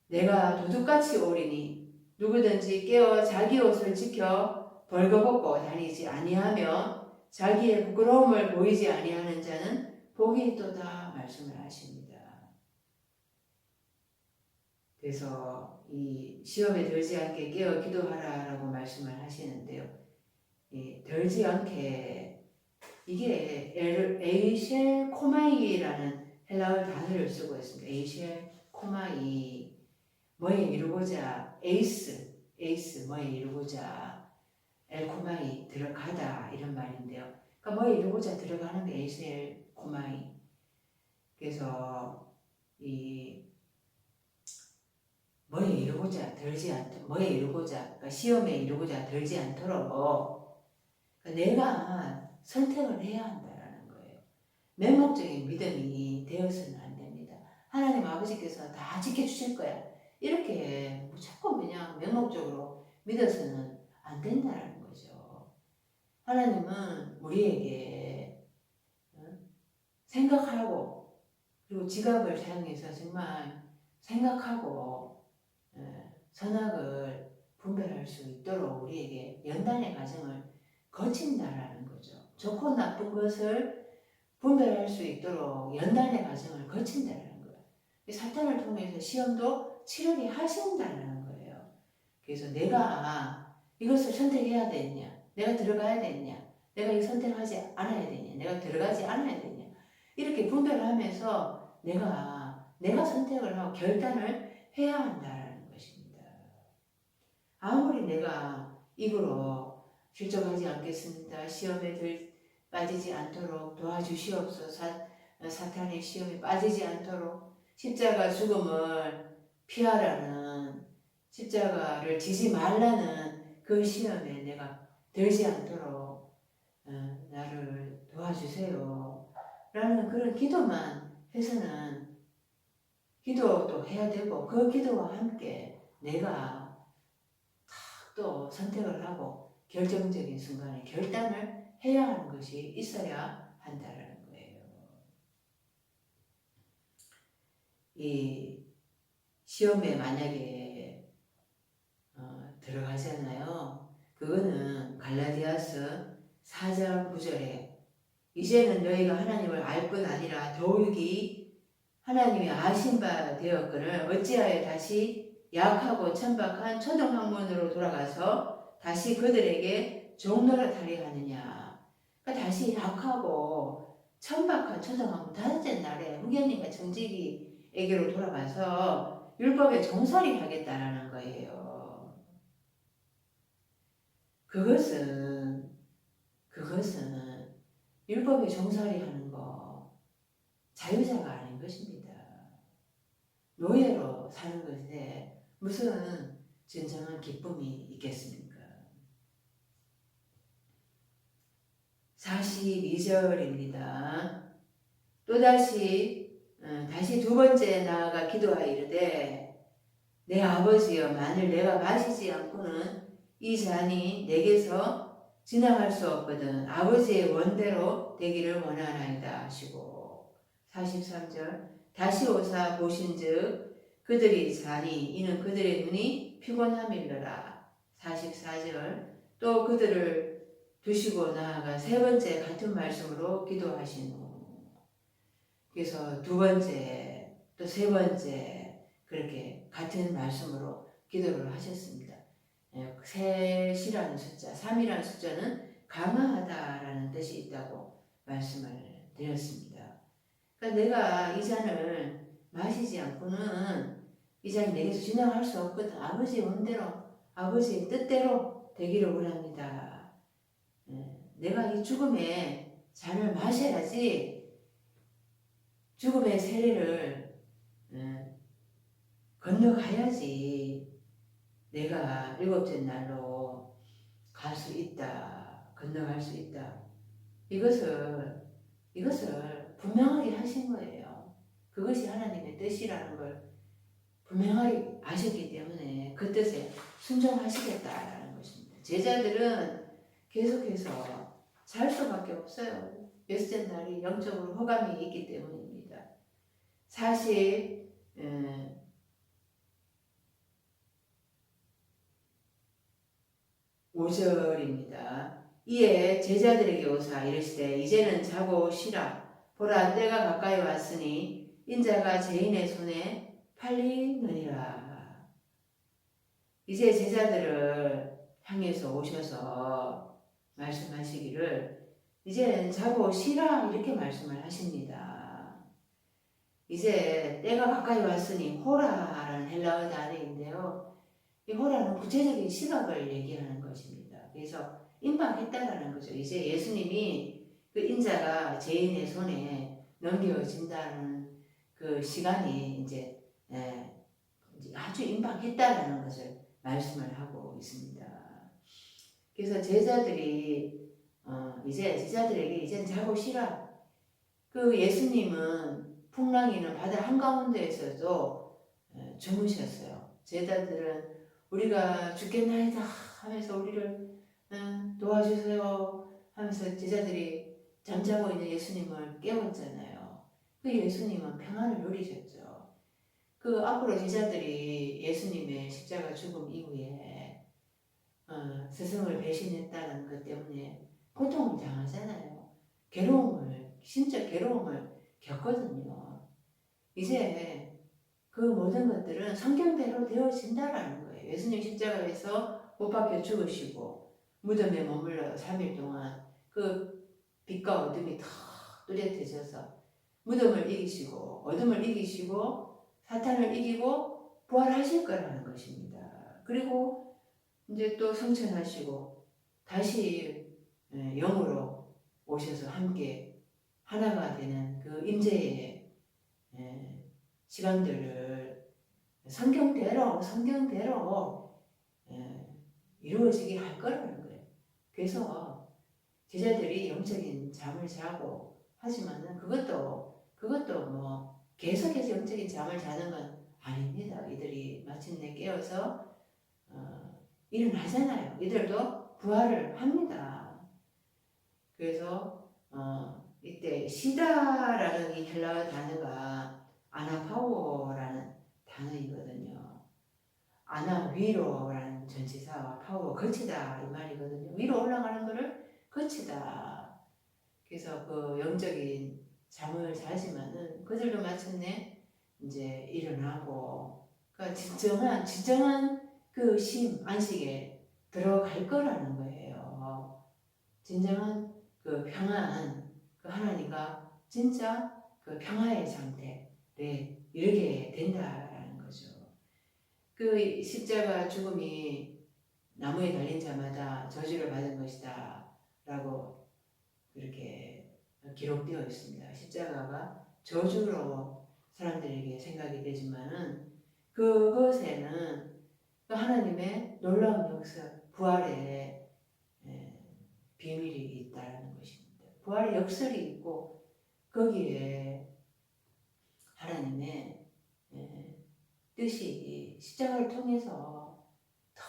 내가 도둑같이 오리니 누구든지 깨어 자기 옷을 지켜 벌거벗고 다니지 아니하며 자기의 부끄러움을 보이지 아니하는 자는 복이 있도다 말씀을 하십니다. 그래서 이 시험에 들지 않게 깨어 기도하라라고 말씀을 하시는데요. 들지 않게 이게 에이셸 코마이라는 헬라어 단어를 쓰고 있습니다. 에이셸 코마이 뭐에 이루고자 에이스 뭐에 이루고자 엘코마이 들어가다 이런 말인데요. 그러니까 뭐에 이루고자 들어가는 게 에이셀 코마이. 그래서 뭐에 이루고자 들지 않도록 뭐에 이루고자 그러니까 시험에 이루고자 들지 않도록 그러니까 내가 선택을 해야 한다라는 거예요. 맹목적인 믿음이 되어서는 안 됩니다. 하나님 아버지께서 다 지켜주실 거야. 이렇게 무조건 그냥 맹목적으로 믿어서는 안 된다는 거죠. 하나님은 우리에게 생각하고 그리고 지갑을 사용해서 정말 생각하고 선악을 분별할 수 있도록 우리에게 연단의 과정을 거친다라는 거죠. 좋고 나쁜 것을 분별할 수 있도록 연단의 과정을 거친다라는 거예요. 사탄을 통해서 시험도 치르게 하신다는 거예요. 그래서 내가 이것을 선택해야 되느냐, 내가 들어가야 되느냐, 내가 이 선택하지 않아야 되느냐, 내가 들어가지 않아야 되느냐 이렇게 분별하면서 내가 선택을 하고 결단을 해야 한다는 것입니다. 아무리 내가 입으로 실족하지 않겠습니다. 시험에 빠지지 않도록 도와주시옵소서. 사탄의 시험에 빠지지 않도록 십자가 죽음을 피하라는 십자가를 지지 말라는 그 시험에 내가 들지 않도록 나를 도와주세요. 라는 그런 기도만 해서는 기도도 해야 되고 그 기도와 함께 내가 또 선택을 하고 결정적인 순간에 결단을 해야 하는 것이 있어야 한다는 거예요. 이 시험에 만약에 들어가잖아요. 그거는 갈라디아서 4장 9절에 이제는 너희가 하나님을 알 뿐 아니라 더욱이 하나님이 아신 바 되었거늘 어찌하여 다시 약하고 천박한 초등학문으로 돌아가서 다시 그들에게 종노릇하려 하느냐. 그러니까 다시 약하고 천박한 초등학문 다섯째 날에 후견님과 정직이에게로 돌아가서 율법에 종살이 하겠다라는 거예요. 그것은 율법에 종살이 하는 거 자유자가 아닌 것입니다. 노예로 사는 것에 무슨 진정한 기쁨이 있겠습니까? 42절입니다. 또다시 다시 두 번째 나아가 기도하여 이르되 내 아버지여 만일 내가 마시지 않고는 이 잔이 내게서 지나갈 수 없거든 아버지의 원대로 되기를 원하나이다 하시고 43절 다시 오사 보신즉 그들이 자니 이는 그들의 눈이 피곤함일러라 44절 또 그들을 두시고 나아가 세 번째 같은 말씀으로 기도하신 후 그래서 두 번째 또 세 번째 그렇게 같은 말씀으로 기도를 하셨습니다. 셋이라는 숫자, 3이라는 숫자는 강화하다라는 뜻이 있다고 말씀을 드렸습니다. 그러니까 내가 이 잔을 마시지 않고는 이 잔이 내게서 지나갈 수 없거든. 아버지의 원대로, 아버지의 뜻대로 되기를 원합니다. 내가 이 죽음의 잔을 마셔야지 죽음의 세례를 건너가야지 내가 일곱째 날로 갈 수 있다. 건너갈 수 있다. 이것을 분명하게 하신 거예요. 그것이 하나님의 뜻이라는 걸 분명하게 아셨기 때문에 그 뜻에 순종하시겠다라는 것입니다. 제자들은 계속해서 잘 수밖에 없어요. 여섯째 날이 영적으로 호감이 있기 때문입니다. 45절입니다. 이에 제자들에게 오사 이르시되 이제는 자고 쉬라. 보라 때가 가까이 왔으니 인자가 죄인의 손에 팔리느니라. 이제 제자들을 향해서 오셔서 말씀하시기를 이제는 자고 쉬라 이렇게 말씀을 하십니다. 이제 때가 가까이 왔으니 호라라는 헬라어 단어인데요. 이 호라는 구체적인 시각을 얘기하는 것입니다. 그래서 임박했다라는 거죠. 이제 예수님이 그 인자가 죄인의 손에 넘겨진다는 그 시간이 이제 아주 임박했다라는 것을 말씀을 하고 있습니다. 그래서 제자들이 이제 제자들에게 이젠 자고 쉬라. 그 예수님은 풍랑이는 바다 한가운데에서도 주무셨어요. 제자들은 우리가 죽겠나이다 하면서 우리를 도와주세요 하면서 제자들이 잠자고 있는 예수님을 깨웠잖아요. 그 예수님은 평안을 누리셨죠. 그 앞으로 제자들이 예수님의 십자가 죽음 이후에 스승을 배신했다는 것 때문에 고통을 당하잖아요. 심적 괴로움을 겪거든요. 이제 그 모든 것들은 성경대로 되어진다라는 거예요. 예수님 십자가에서 못 박혀 죽으시고 무덤에 머물러 3일 동안 그 빛과 어둠이 더 뚜렷해져서 무덤을 이기시고 어둠을 이기시고 사탄을 이기고 부활하실 거라는 것입니다. 그리고 이제 또 성천하시고 다시 영으로 오셔서 함께 하나가 되는 그 임재의 시간들을 성경대로 이루어지게 할 거라는 거예요. 그래서 제자들이 영적인 잠을 자고 하지만은 그것도 뭐 계속해서 영적인 잠을 자는 건 아닙니다. 이들이 마침내 깨어서 일어나잖아요. 이들도 부활을 합니다. 그래서 이때 시다라는 이 헬라어 단어가 아나파오라는 단어이거든요. 아나 위로라는 전치사와 파워 거치다 이 말이거든요. 위로 올라가는 거를 거치다. 그래서 그 영적인 잠을 자지만은 그들도 마침내 이제 일어나고 그러니까 진정한 그 안식에 들어갈 거라는 거예요. 진정한 그 평안, 그 하나님과 진짜 그 평화의 상태에 이르게 된다라는 거죠. 그 십자가 죽음이 나무에 달린 자마다 저주를 받은 것이다 라고 그렇게 기록되어 있습니다. 십자가가 저주로 사람들에게 생각이 되지만은 그것에는 또 하나님의 놀라운 역사, 부활의 비밀이 있다는 것입니다. 부활의 역설이 있고 거기에 하나님의 뜻이 십자가를 통해서 더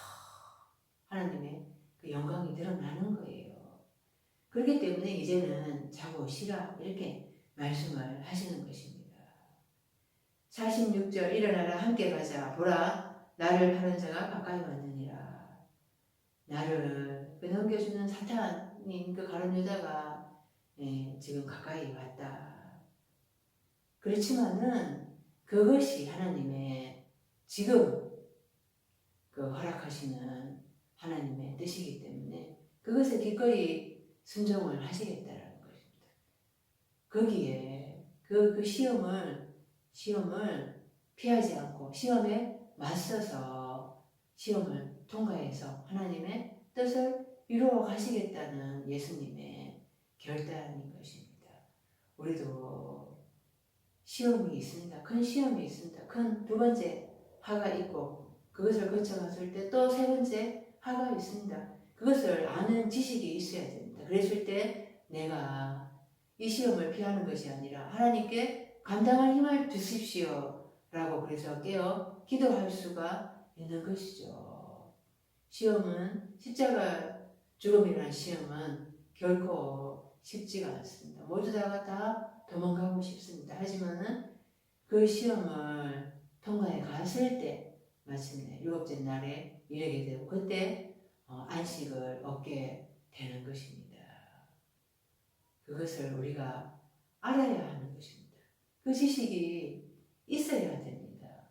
하나님의 그 영광이 드러나는 거예요. 그렇기 때문에 이제는 자고 쉬라 이렇게 말씀을 하시는 것입니다. 46절 일어나라 함께 가자 보라 나를 파는 자가 가까이 왔느니라. 나를 넘겨주는 사탄인 그 가룟 유다가 지금 가까이 왔다. 그렇지만은 그것이 하나님의 지금 그 허락하시는 하나님의 뜻이기 때문에 그것에 기꺼이 순종을 하시겠다라는 것입니다. 거기에 그 시험을 피하지 않고 시험에 맞서서 시험을 통과해서 하나님의 뜻을 이루어 가시겠다는 예수님의 결단인 것입니다. 우리도 시험이 있습니다. 큰 시험이 있습니다. 큰 두 번째 하가 있고 그것을 거쳐갔을 때 또 세 번째 하가 있습니다. 그것을 아는 지식이 있어야 됩니다. 그랬을 때 내가 이 시험을 피하는 것이 아니라 하나님께 감당할 힘을 주십시오 라고 그래서 깨어 기도할 수가 있는 것이죠. 시험은 십자가 죽음이라는 시험은 결코 쉽지가 않습니다. 모두 다 도망가고 싶습니다. 하지만은 그 시험을 통과해 갔을 때 마침내 일곱째 날에 이르게 되고 그때 안식을 얻게 되는 것입니다. 그것을 우리가 알아야 하는 것입니다. 그 지식이 있어야 됩니다.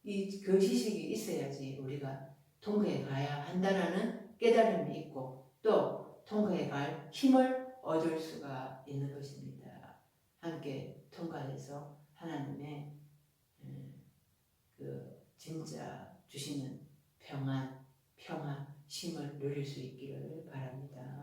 그 지식이 있어야지 우리가 통과해 가야 한다는 깨달음이 있고 또 통과해 갈 힘을 얻을 수가 있는 것입니다. 함께 통과해서 하나님의 그 진짜 주시는 평안, 쉼을 누릴 수 있기를 바랍니다.